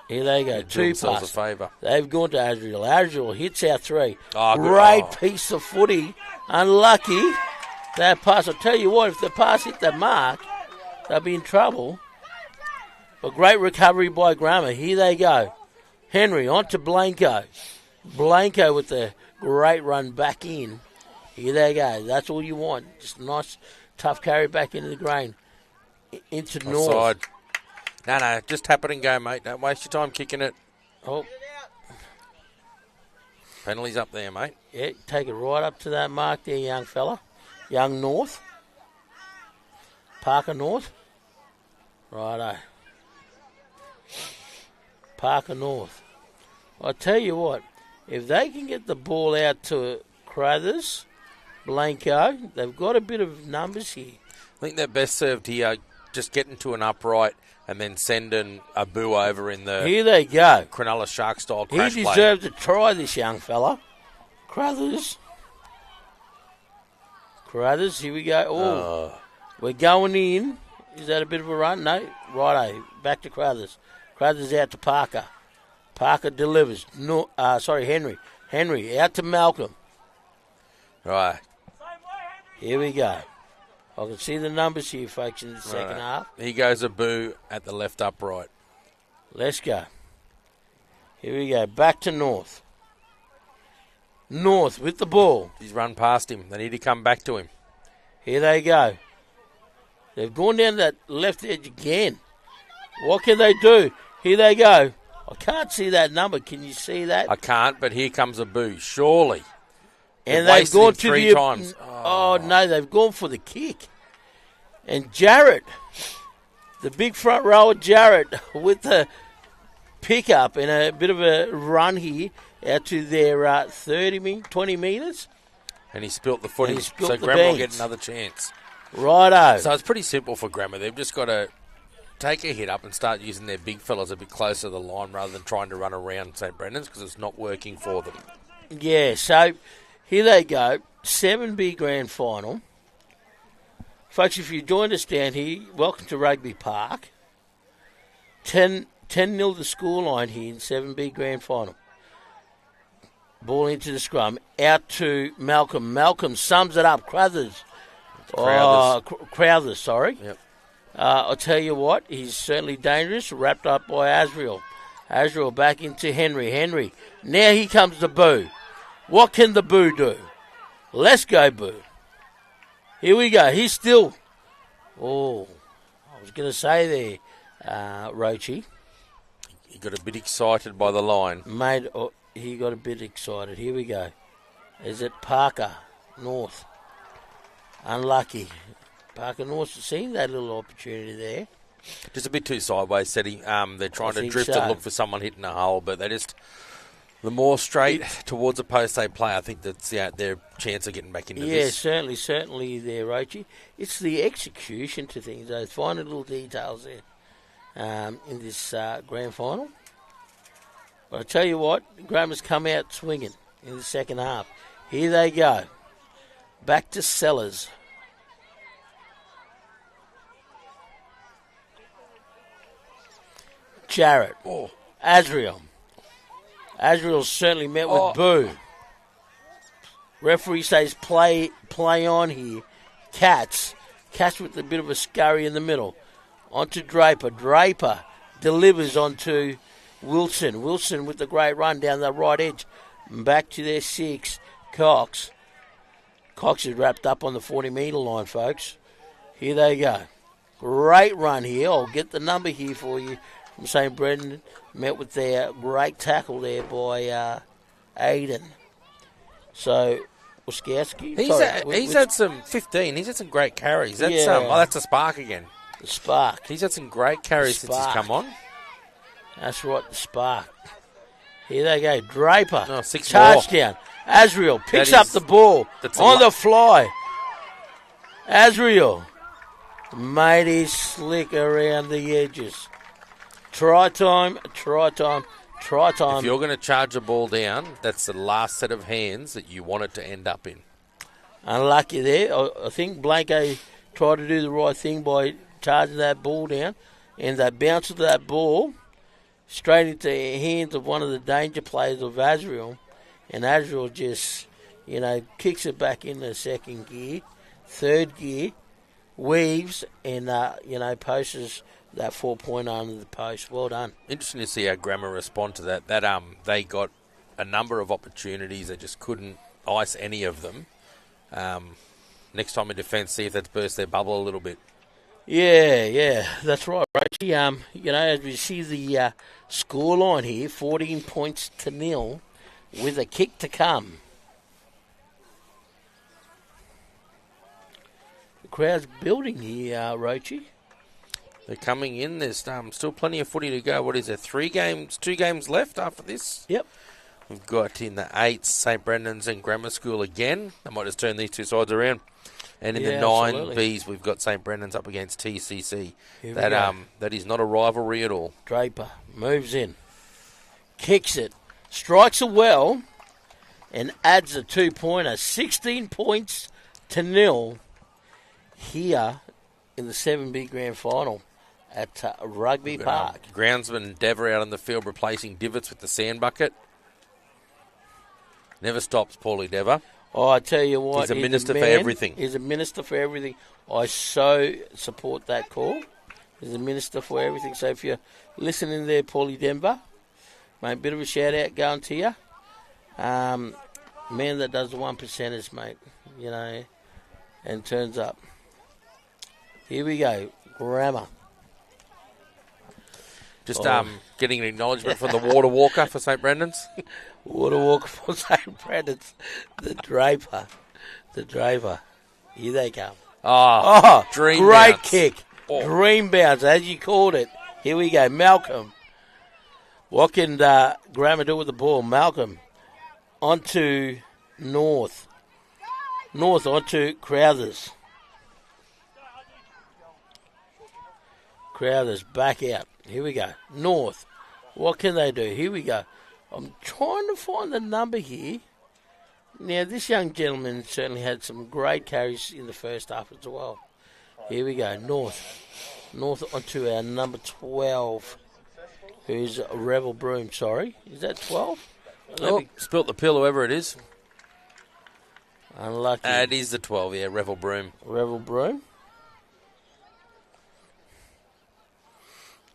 Here they go. Two passes. A favour. They've gone to Azriel. Azriel hits our three. Oh, great piece of footy. Unlucky. That pass. I'll tell you what, if the pass hit the mark, they'll be in trouble. A great recovery by Grammar. Here they go. Henry on to Blanco. Blanco with the great run back in. Here they go. That's all you want. Just a nice, tough carry back into the grain. Into North. Offside. No, just tap it and go, mate. Don't waste your time kicking it. Oh. Penalties up there, mate. Yeah, take it right up to that mark there, young fella. Young North. Parker North. Righto. Parker North. I'll tell you what, if they can get the ball out to Crothers, Blanco, they've got a bit of numbers here. I think they're best served here, just getting to an upright and then sending a Boo over in the... Here they go. Cronulla Shark style crash He play. deserves a try, this young fella. Crothers. Crothers, here we go. Oh, we're going in. Is that a bit of a run? No. Righto. Back to Crothers. Crothers out to Parker. Parker delivers. No, Henry. Henry out to Malcolm. Right. Here we go. I can see the numbers here, folks, in the second half. He goes a Boo at the left upright. Let's go. Here we go. Back to North. North with the ball. He's run past him. They need to come back to him. Here they go. They've gone down that left edge again. What can they do? Here they go. I can't see that number. Can you see that? I can't, but here comes a Boo, surely. And they've gone to three times. Oh, no, they've gone for the kick. And Jarrett, the big front rower Jarrett, with the pickup and a bit of a run here out to their 20 metres. And he spilt the footy, so the Grammar will beans. get another chance. Righto. So it's pretty simple for Grammar. They've just got to take a hit up and start using their big fellas a bit closer to the line rather than trying to run around St. Brendan's because it's not working for them. Yeah, so here they go. 7B Grand Final. Folks, if you joined us down here, welcome to Rugby Park. 10-0 the scoreline here in 7B Grand Final. Ball into the scrum. Out to Malcolm. Malcolm sums it up. Crothers. Crowthers, sorry. Yep. I'll tell you what, he's certainly dangerous. Wrapped up by Azriel. Azriel back into Henry. Henry. Now here comes the Boo. What can the Boo do? Let's go, Boo. Here we go. He's still... Oh, I was going to say there, Roachy. He got a bit excited by the line. He got a bit excited. Here we go. Is it Parker North? Unlucky. Parker North seen that little opportunity there. Just a bit too sideways, Seti. They're trying to drift and look for someone hitting a hole, but they just... The more straight towards the post they play, I think that's their chance of getting back into this. Yeah, certainly there, Roachy. It's the execution to things, those fine little details there in this grand final. But I tell you what, Grammar's come out swinging in the second half. Here they go. Back to Sellers. Jarrett. Azriel. Azriel's certainly met with Boo. Referee says play on here. Katz with a bit of a scurry in the middle. Onto Draper. Draper delivers onto Wilson. Wilson with the great run down the right edge. Back to their 6. Cox. Cox is wrapped up on the 40-metre line, folks. Here they go. Great run here. I'll get the number here for you from St. Brendan. Met with their great tackle there by Aiden. So, Oskowski. He's had some 15. He's had some great carries. That's a spark again. The spark. He's had some great carries since he's come on. That's right, the spark. Here they go. Draper. Oh, 6 touchdown. Azriel picks up the ball on the fly. Azriel made his slick around the edges. Try time. If you're going to charge a ball down, that's the last set of hands that you want it to end up in. Unlucky there. I think Blanco tried to do the right thing by charging that ball down, and they bounced that ball straight into the hands of one of the danger players of Azriel, and Azriel just, kicks it back into second gear, third gear, weaves, and, posts that 4-pointer under the post. Well done. Interesting to see how Grammar respond to that. They got a number of opportunities. They just couldn't ice any of them. Next time in defence, see if that's burst their bubble a little bit. Yeah, that's right, Roachie. As we see the scoreline here, 14 points to 0 with a kick to come. The crowd's building here, Roachie. They're coming in. There's still plenty of footy to go. What is there, 2 games left after this? Yep. We've got in the 8s, St. Brendan's and Grammar School again. They might just turn these two sides around. And in the 9Bs, we've got St. Brendan's up against TCC. That is not a rivalry at all. Draper moves in, kicks it, strikes it well, and adds a 2-pointer. 16 points to 0 here in the 7B Grand Final at Rugby Park. Groundsman Dever out on the field replacing divots with the sand bucket. Never stops, Paulie Dever. Oh, I tell you what. He's a minister for everything. He's a minister for everything. I so support that call. He's a minister for everything. So if you're listening there, Paulie Denver, mate, a bit of a shout-out going to you. Man that does the 1%ers, mate, and turns up. Here we go. Grammar. Just getting an acknowledgement from the Water Walker for St. Brendan's. Water Walker for St. Brendan's. The Draper. Here they come. Dream great bounce. kick. Dream bounce, as you called it. Here we go. Malcolm. What can Grammar do with the ball? Malcolm onto North. North onto Crowthers. Crowthers back out. Here we go. North. What can they do? Here we go. I'm trying to find the number here. Now, this young gentleman certainly had some great carries in the first half as well. Here we go. North. North onto our number 12, who's Revel Broom. Sorry. Is that 12? Spilt the pill, whoever it is. Unlucky. It is the 12, yeah. Revel Broom. Revel Broom.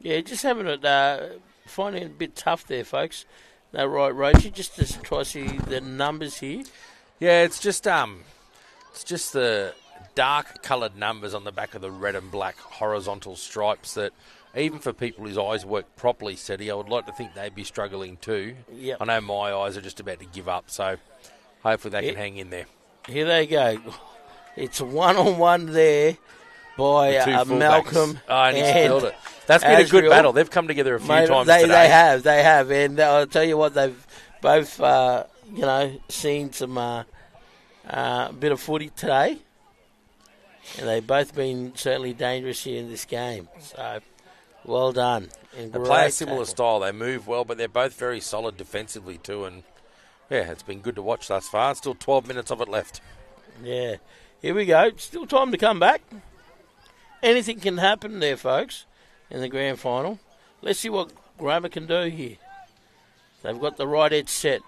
Yeah, just having it, finding it a bit tough there, folks. No, right, Roachie, just to try to see the numbers here. Yeah, it's just the dark coloured numbers on the back of the red and black horizontal stripes that, even for people whose eyes work properly steady, I would like to think they'd be struggling too. Yep. I know my eyes are just about to give up, so hopefully they can hang in there. Here they go. It's a one-on-one there by Malcolm and he spilled it. That's been a good battle. They've come together a few times today. They have. And I'll tell you what, they've both, seen some bit of footy today. And they've both been certainly dangerous here in this game. So, well done. They play a similar style. They move well, but they're both very solid defensively too. And, yeah, it's been good to watch thus far. Still 12 minutes of it left. Yeah. Here we go. Still time to come back. Anything can happen there, folks, in the grand final. Let's see what Grammar can do here. They've got the right edge set.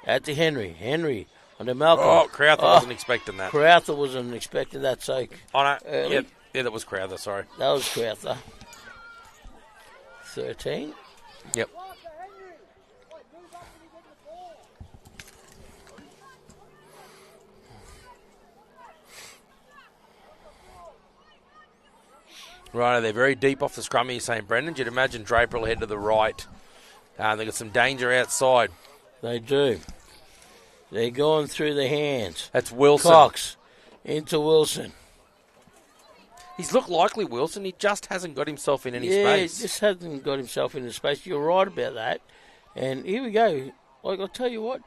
Out to Henry. Henry onto Malcolm. Crowther wasn't expecting that. Crowther wasn't expecting that, so yeah, that was Crowther, sorry. That was Crowther. 13. Yep. Right, they're very deep off the scrum here, St. Brendan. You'd imagine Draper will head to the right. They've got some danger outside. They do. They're going through the hands. That's Wilson. Cox into Wilson. He's looked likely, Wilson. He just hasn't got himself in any space. Yeah, he just hasn't got himself in the space. You're right about that. And here we go. Like, I'll tell you what.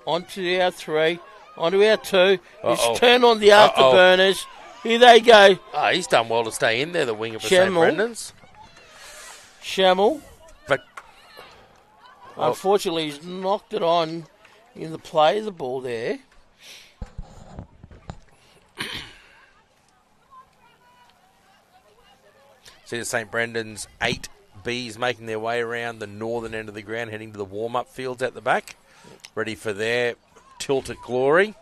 On to our 3. On to our 2. It's turned on the afterburners. Here they go. Oh, he's done well to stay in there, the winger for St. Shamel. Brendan's. Shamel. But unfortunately, he's knocked it on in the play of the ball there. See the St. Brendan's 8 Bs making their way around the northern end of the ground, heading to the warm-up fields at the back, ready for their tilt at glory.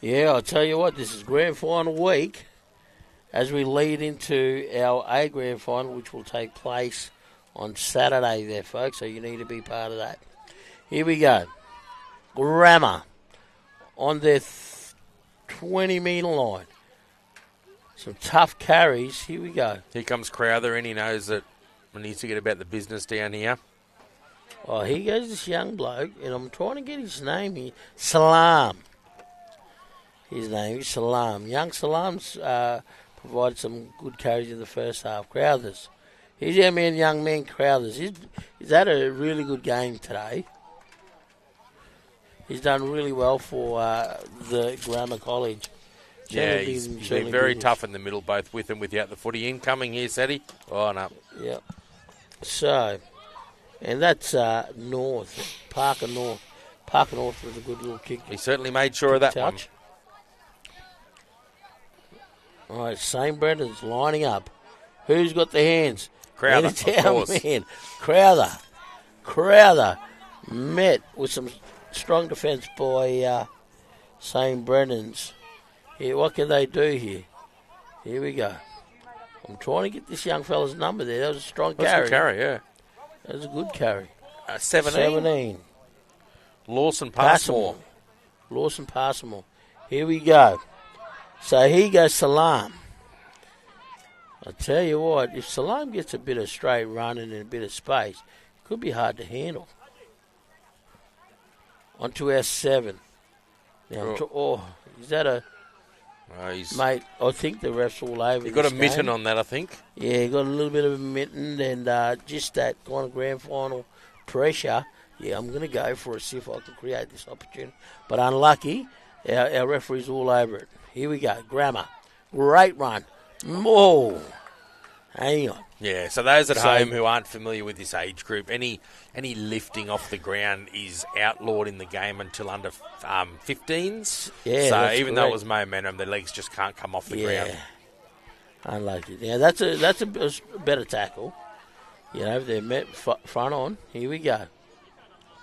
Yeah, I'll tell you what, this is grand final week as we lead into our A grand final, which will take place on Saturday there, folks, so you need to be part of that. Here we go. Grammar on their 20-metre line. Some tough carries. Here we go. Here comes Crowther in. He knows that he needs to get about the business down here. Oh, here goes this young bloke, and I'm trying to get his name here. Salam. His name is Salam. Young Salam's provided some good carries in the first half. Crowthers. Here's our man, young man Crowthers. He's had a really good game today. He's done really well for the Grammar College. Yeah, he's been very tough in the middle, both with and without the footy. Incoming here, Sadie. Oh, no. Yeah. So, and that's North. Parker North. Parker North was a good little kick. He certainly made sure of that touch. All right, St. Brendan's lining up. Who's got the hands? Crowther, of course. Man. Crowther met with some strong defence by St. Brendan's. Here, what can they do here? Here we go. I'm trying to get this young fella's number there. That was a strong carry. That's a good carry, yeah. That was a good carry. 17. Lawson Passmore. Lawson Passmore. Here we go. So here goes Salam. I tell you what, if Salam gets a bit of straight running and a bit of space, it could be hard to handle. On to our 7. Now, is that a... Mate, I think the ref's all over. He got a mitten on that, I think. Yeah, he got a little bit of a mitten and just that kind of grand final pressure. Yeah, I'm going to go for it, see if I can create this opportunity. But unlucky, our referee's all over it. Here we go, Grammar. Great run. Whoa. Hang on. Yeah, so those at home who aren't familiar with this age group, any lifting off the ground is outlawed in the game until under 15s. Yeah, so even though it was momentum, the legs just can't come off the ground. Unlucky. Yeah, that's a better tackle. You know, they're met front on. Here we go.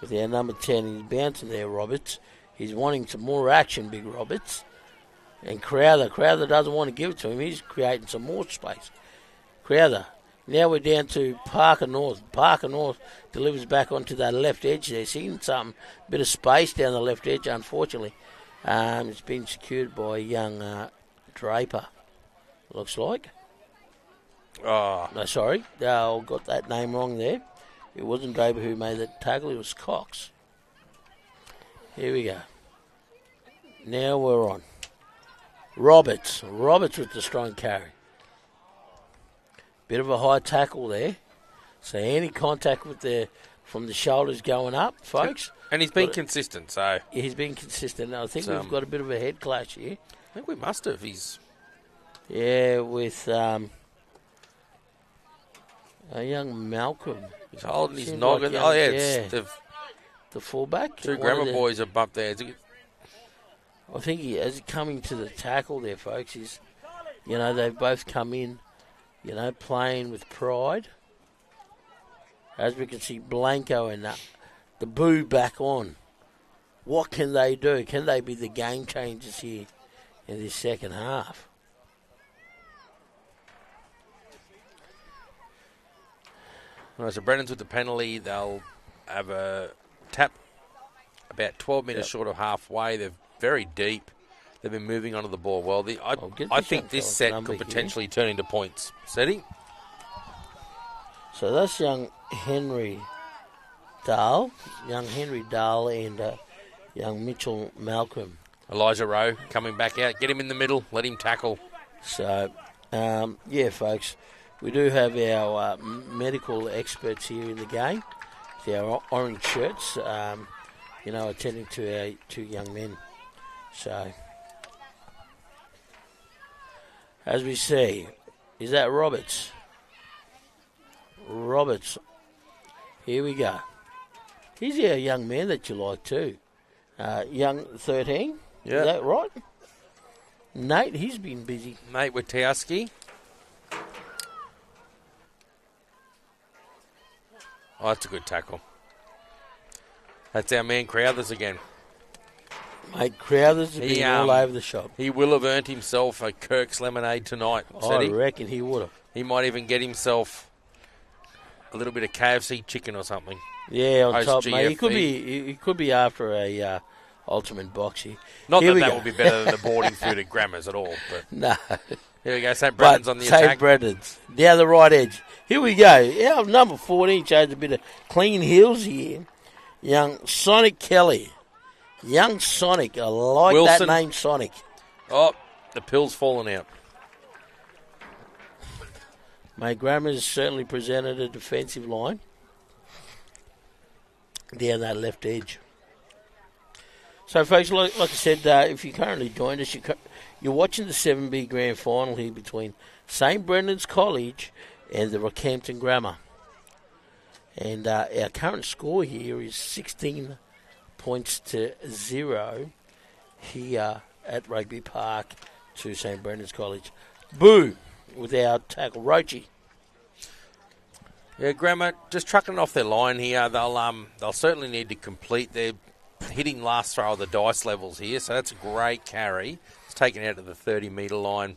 With our number 10, he's bouncing there, Roberts. He's wanting some more action, Big Roberts. And Crowther doesn't want to give it to him. He's creating some more space. Crowther. Now we're down to Parker North. Parker North delivers back onto that left edge there. Seeing something, bit of space down the left edge, unfortunately. It's been secured by young Draper, looks like. Oh. No, sorry. I got that name wrong there. It wasn't Draper who made that tackle. It was Cox. Here we go. Now we're on. Roberts with the strong carry. Bit of a high tackle there. So any contact from the shoulders going up, folks. And he's been consistent, so. Yeah, he's been consistent. I think we've got a bit of a head clash here. I think we must have. Yeah, with a young Malcolm. He's holding his noggin. It's the fullback. Two Grammar boys are bumped there. I think as coming to the tackle there, folks, they've both come in, playing with pride. As we can see, Blanco and the Boo back on. What can they do? Can they be the game changers here in this second half? Right, so Brennan's with the penalty. They'll have a tap about 12 metres short of halfway. They're very deep. They've been moving onto the ball well. I think this set could potentially turn into points. Setting. So that's young Henry Dahl and young Mitchell Malcolm. Elijah Rowe coming back out. Get him in the middle. Let him tackle. So, folks, we do have our medical experts here in the game. with our orange shirts, attending to our 2 young men. So, as we see, is that Roberts? Roberts. Here we go. He's a young man that you like too. Young 13. Yeah. Is that right? Nate, he's been busy. Nate Witowski. Oh, that's a good tackle. That's our man Crowthers again. Mate, Crowthers has been all over the shop. He will have earned himself a Kirk's Lemonade tonight. I reckon he would have. He might even get himself a little bit of KFC chicken or something. Yeah, on top, GFB. mate. He could be after a ultimate boxy. Not that would be better than the boarding food at Grammars at all. But no. Here we go. St. Brendan's on the St. attack. Brendan's down the right edge. Here we go. Our number 14 shows a bit of clean heels here. Young Sonic Kelly. Young Sonic. I like Wilson. that name, Sonic. Oh, the pill's fallen out. Mate, Grammars certainly presented a defensive line down that left edge. So, folks, like I said, if you currently joined us, you're watching the 7B Grand Final here between St. Brendan's College and the Rockhampton Grammar. And our current score here is 16 points to 0 here at Rugby Park to St. Brendan's College. Boo with our tackle, Roachy. Yeah, Grammar just trucking it off their line here. They'll certainly need to complete their hitting last throw of the dice levels here, so that's a great carry. It's taken out to the 30-metre line.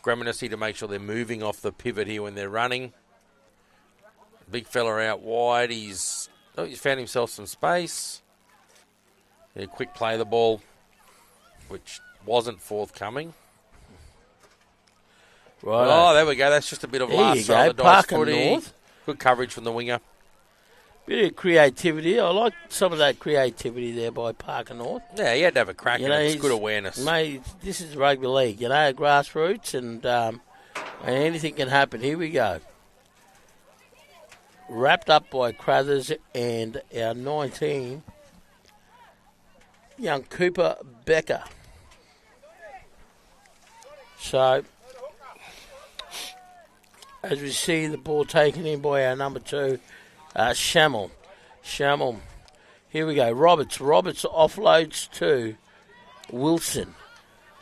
Grammar just need to make sure they're moving off the pivot here when they're running. Big fella out wide. He's found himself some space. Yeah, quick play of the ball, which wasn't forthcoming. Right. Oh, there we go. That's just a bit of last throw of the dice Parker footy. North. Good coverage from the winger. Bit of creativity. I like some of that creativity there by Parker North. Yeah, he had to have a crack at it. It's good awareness. Mate, this is rugby league, grassroots, and anything can happen. Here we go. Wrapped up by Crothers and our 19, young Cooper Becker. So, as we see the ball taken in by our number 2, Shamel. Here we go. Roberts offloads to Wilson.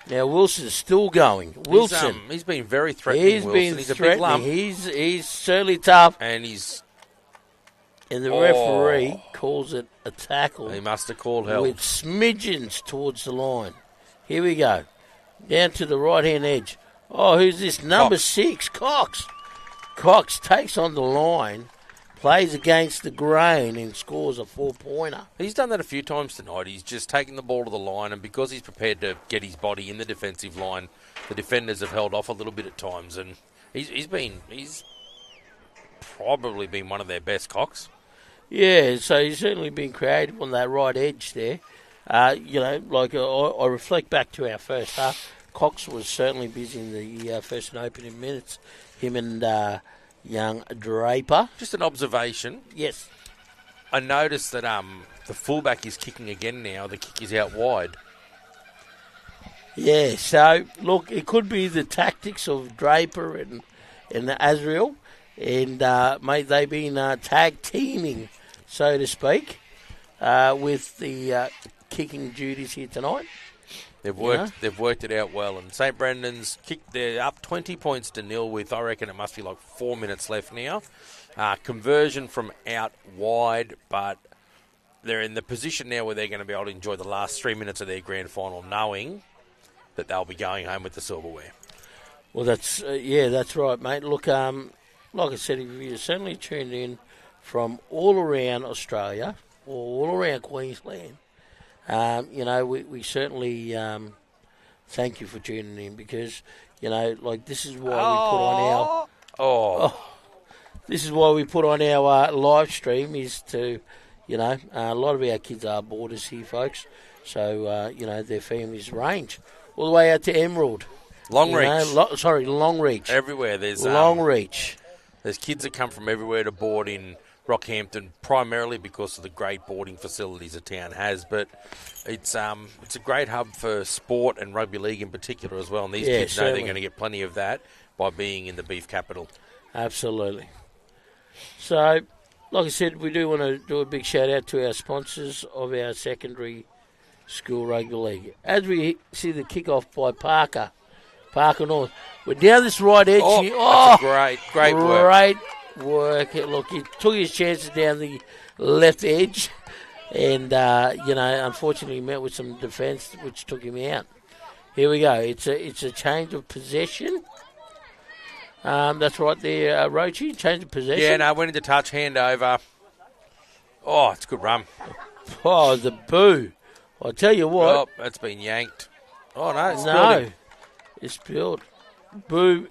Now Wilson's still going. Wilson. He's been very threatening. He's a big lump. He's certainly tough. And he's. And the referee calls it a tackle. He must have called help. With smidgens towards the line. Here we go. Down to the right-hand edge. Oh, who's this? Number 6, Cox. Cox takes on the line, plays against the grain, and scores a 4-pointer. He's done that a few times tonight. He's just taken the ball to the line, and because he's prepared to get his body in the defensive line, the defenders have held off a little bit at times, and he's probably been one of their best, Cox. Yeah, so he's certainly been creative on that right edge there. I reflect back to our first half. Cox was certainly busy in the first and opening minutes. Him and young Draper. Just an observation. Yes. I noticed that the fullback is kicking again now. The kick is out wide. Yeah, so, look, it could be the tactics of Draper and Azriel. And, mate, they've been tag teaming, so to speak, with the kicking duties here tonight. They've worked it out well. And St. Brendan's they're up 20 points to 0 with, I reckon it must be like 4 minutes left now. Conversion from out wide, but they're in the position now where they're going to be able to enjoy the last 3 minutes of their grand final, knowing that they'll be going home with the silverware. Well, that's right, mate. Look, like I said, if you're certainly tuned in from all around Australia or all around Queensland, we certainly thank you for tuning in because, this is why this is why we put on our live stream is to, a lot of our kids are boarders here, folks. So, their families range all the way out to Emerald. Longreach. Longreach. Everywhere. There's Longreach. There's kids that come from everywhere to board in Rockhampton, primarily because of the great boarding facilities the town has, but it's a great hub for sport and rugby league in particular as well, and these kids know they're going to get plenty of that by being in the beef capital. Absolutely. So, like I said, we do want to do a big shout-out to our sponsors of our secondary school rugby league. As we see the kick-off by Parker North, we're down this right edge here. That's a great work. Look, he took his chances down the left edge and, unfortunately met with some defence which took him out. Here we go. It's a change of possession. That's right there, Roachy. Change of possession. Yeah, no, went into touch, handover. Oh, it's a good run. Oh, the boo. I'll tell you what. Oh, that's been yanked. Oh, no, it's spilled. Boo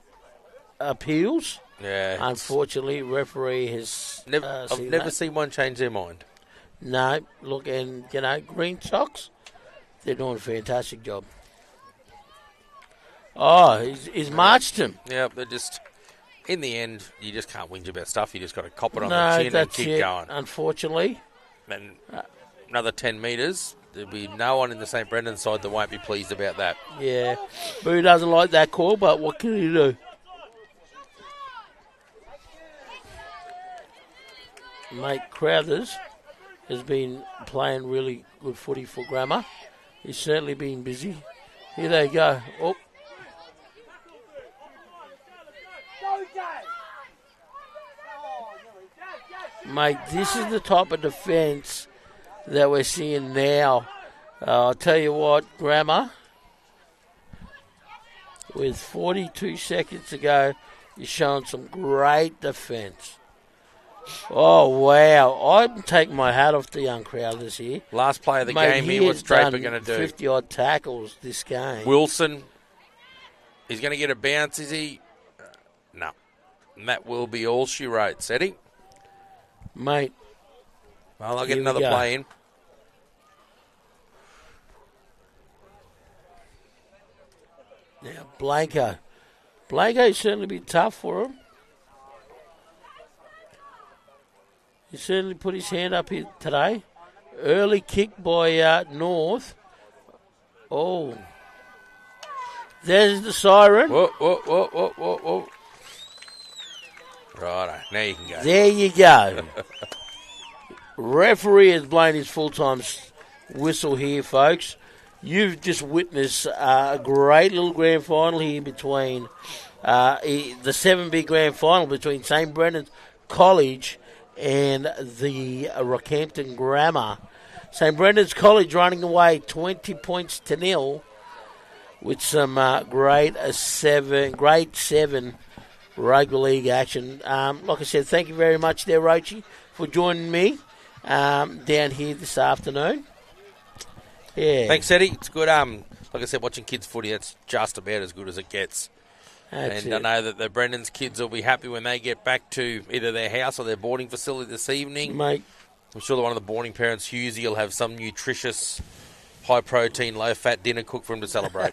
appeals. Yeah. Unfortunately, referee has I've never seen one change their mind. No, look, and, Green Sox, they're doing a fantastic job. Oh, he's marched him. Yeah, they're just, in the end, you just can't whinge about stuff. You just got to cop it on the chin and keep going. Unfortunately. And another 10 metres, there'll be no one in the St. Brendan side that won't be pleased about that. Yeah. Boo doesn't like that call, but what can he do? Mate Crowthers has been playing really good footy for Grammar. He's certainly been busy. Here they go. Oh. Mate, this is the type of defence that we're seeing now. I'll tell you what, Grammar, with 42 seconds to go, is showing some great defence. Oh, wow. I'm taking my hat off to young Crowthers here. Last play of the game here, what's Draper going to do? 50-odd tackles this game. Wilson, he's going to get a bounce, is he? No. And that will be all she wrote. Setting? Mate. Well, I'll get another play in. Now, Blanco's certainly been tough for him. He certainly put his hand up here today. Early kick by North. Oh. There's the siren. Whoa. Righto, now you can go. There you go. Referee has blown his full-time whistle here, folks. You've just witnessed a great little grand final here between the 7B grand final between St. Brendan's College and the Rockhampton Grammar. St. Brendan's College running away 20 points to 0 with some grade 7 rugby league action. Like I said, thank you very much there, Roachy, for joining me down here this afternoon. Yeah. Thanks, Eddie. It's good. Like I said, watching kids footy, that's just about as good as it gets. I know that the Brendan's kids will be happy when they get back to either their house or their boarding facility this evening. Mate. I'm sure that one of the boarding parents, Hughesy, will have some nutritious, high-protein, low-fat dinner cooked for him to celebrate.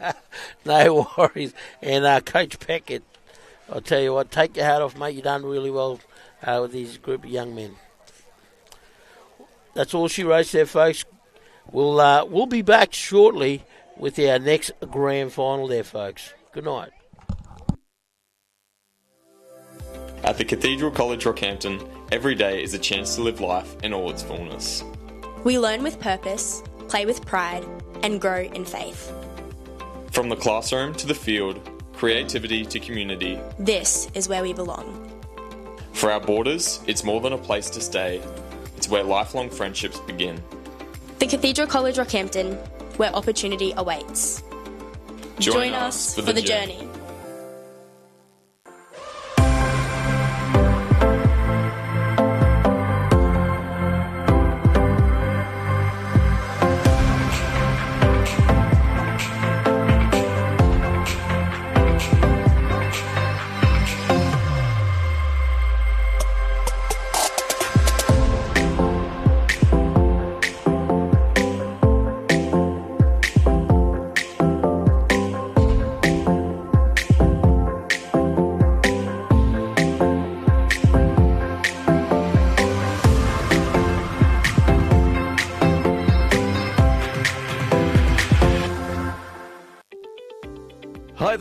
No worries. And Coach Peckett, I'll tell you what, take your hat off, mate. You've done really well with these group of young men. That's all she wrote there, folks. We'll be back shortly with our next grand final there, folks. Good night. At the Cathedral College Rockhampton, every day is a chance to live life in all its fullness. We learn with purpose, play with pride, and grow in faith. From the classroom to the field, creativity to community, this is where we belong. For our boarders, it's more than a place to stay. It's where lifelong friendships begin. The Cathedral College Rockhampton, where opportunity awaits. Join us for the journey.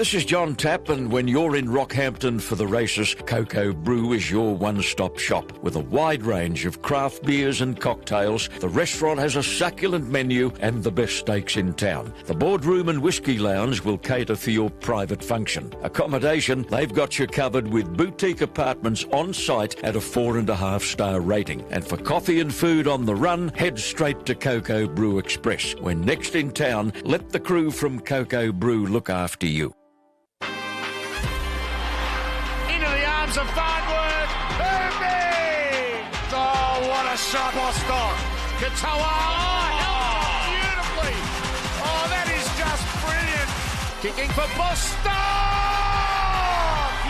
this is John Tapp, and when you're in Rockhampton for the races, Cocoa Brew is your one-stop shop. With a wide range of craft beers and cocktails, the restaurant has a succulent menu and the best steaks in town. The boardroom and whisky lounge will cater for your private function. Accommodation, they've got you covered with boutique apartments on site at a 4.5-star rating. And for coffee and food on the run, head straight to Cocoa Brew Express. When next in town, let the crew from Cocoa Brew look after you. Into the arms of Farnworth. Herbie! Oh, what a shot, Bostock. Katoa. Oh, beautifully. Oh, that is just brilliant. Kicking for Bostock.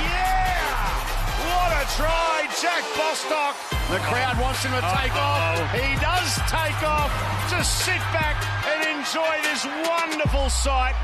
Yeah! What a try, Jack Bostock. The crowd wants him to take off. He does take off. Just sit back and enjoy this wonderful sight.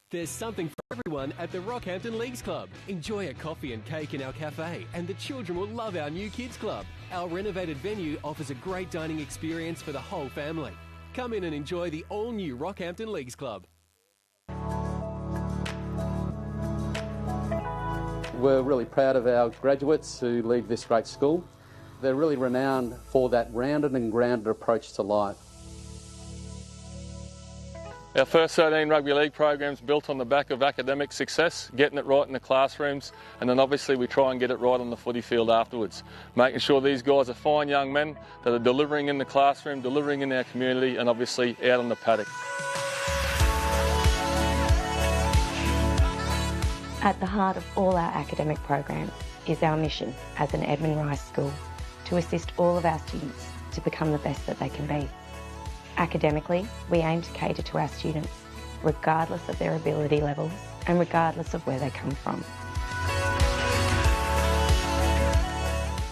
There's something for everyone at the Rockhampton Leagues Club. Enjoy a coffee and cake in our cafe, and the children will love our new kids club. Our renovated venue offers a great dining experience for the whole family. Come in and enjoy the all-new Rockhampton Leagues Club. We're really proud of our graduates who leave this great school. They're really renowned for that rounded and grounded approach to life. Our first 13 rugby league programs built on the back of academic success, getting it right in the classrooms, and then obviously we try and get it right on the footy field afterwards, making sure these guys are fine young men that are delivering in the classroom, delivering in our community, and obviously out on the paddock. At the heart of all our academic programs is our mission as an Edmund Rice school to assist all of our students to become the best that they can be. Academically, we aim to cater to our students, regardless of their ability levels and regardless of where they come from.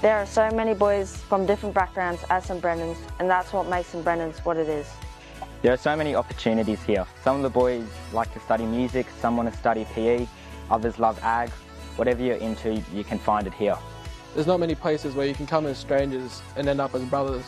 There are so many boys from different backgrounds at St Brennan's, and that's what makes St Brennan's what it is. There are so many opportunities here. Some of the boys like to study music, some want to study PE, others love ag. Whatever you're into, you can find it here. There's not many places where you can come as strangers and end up as brothers.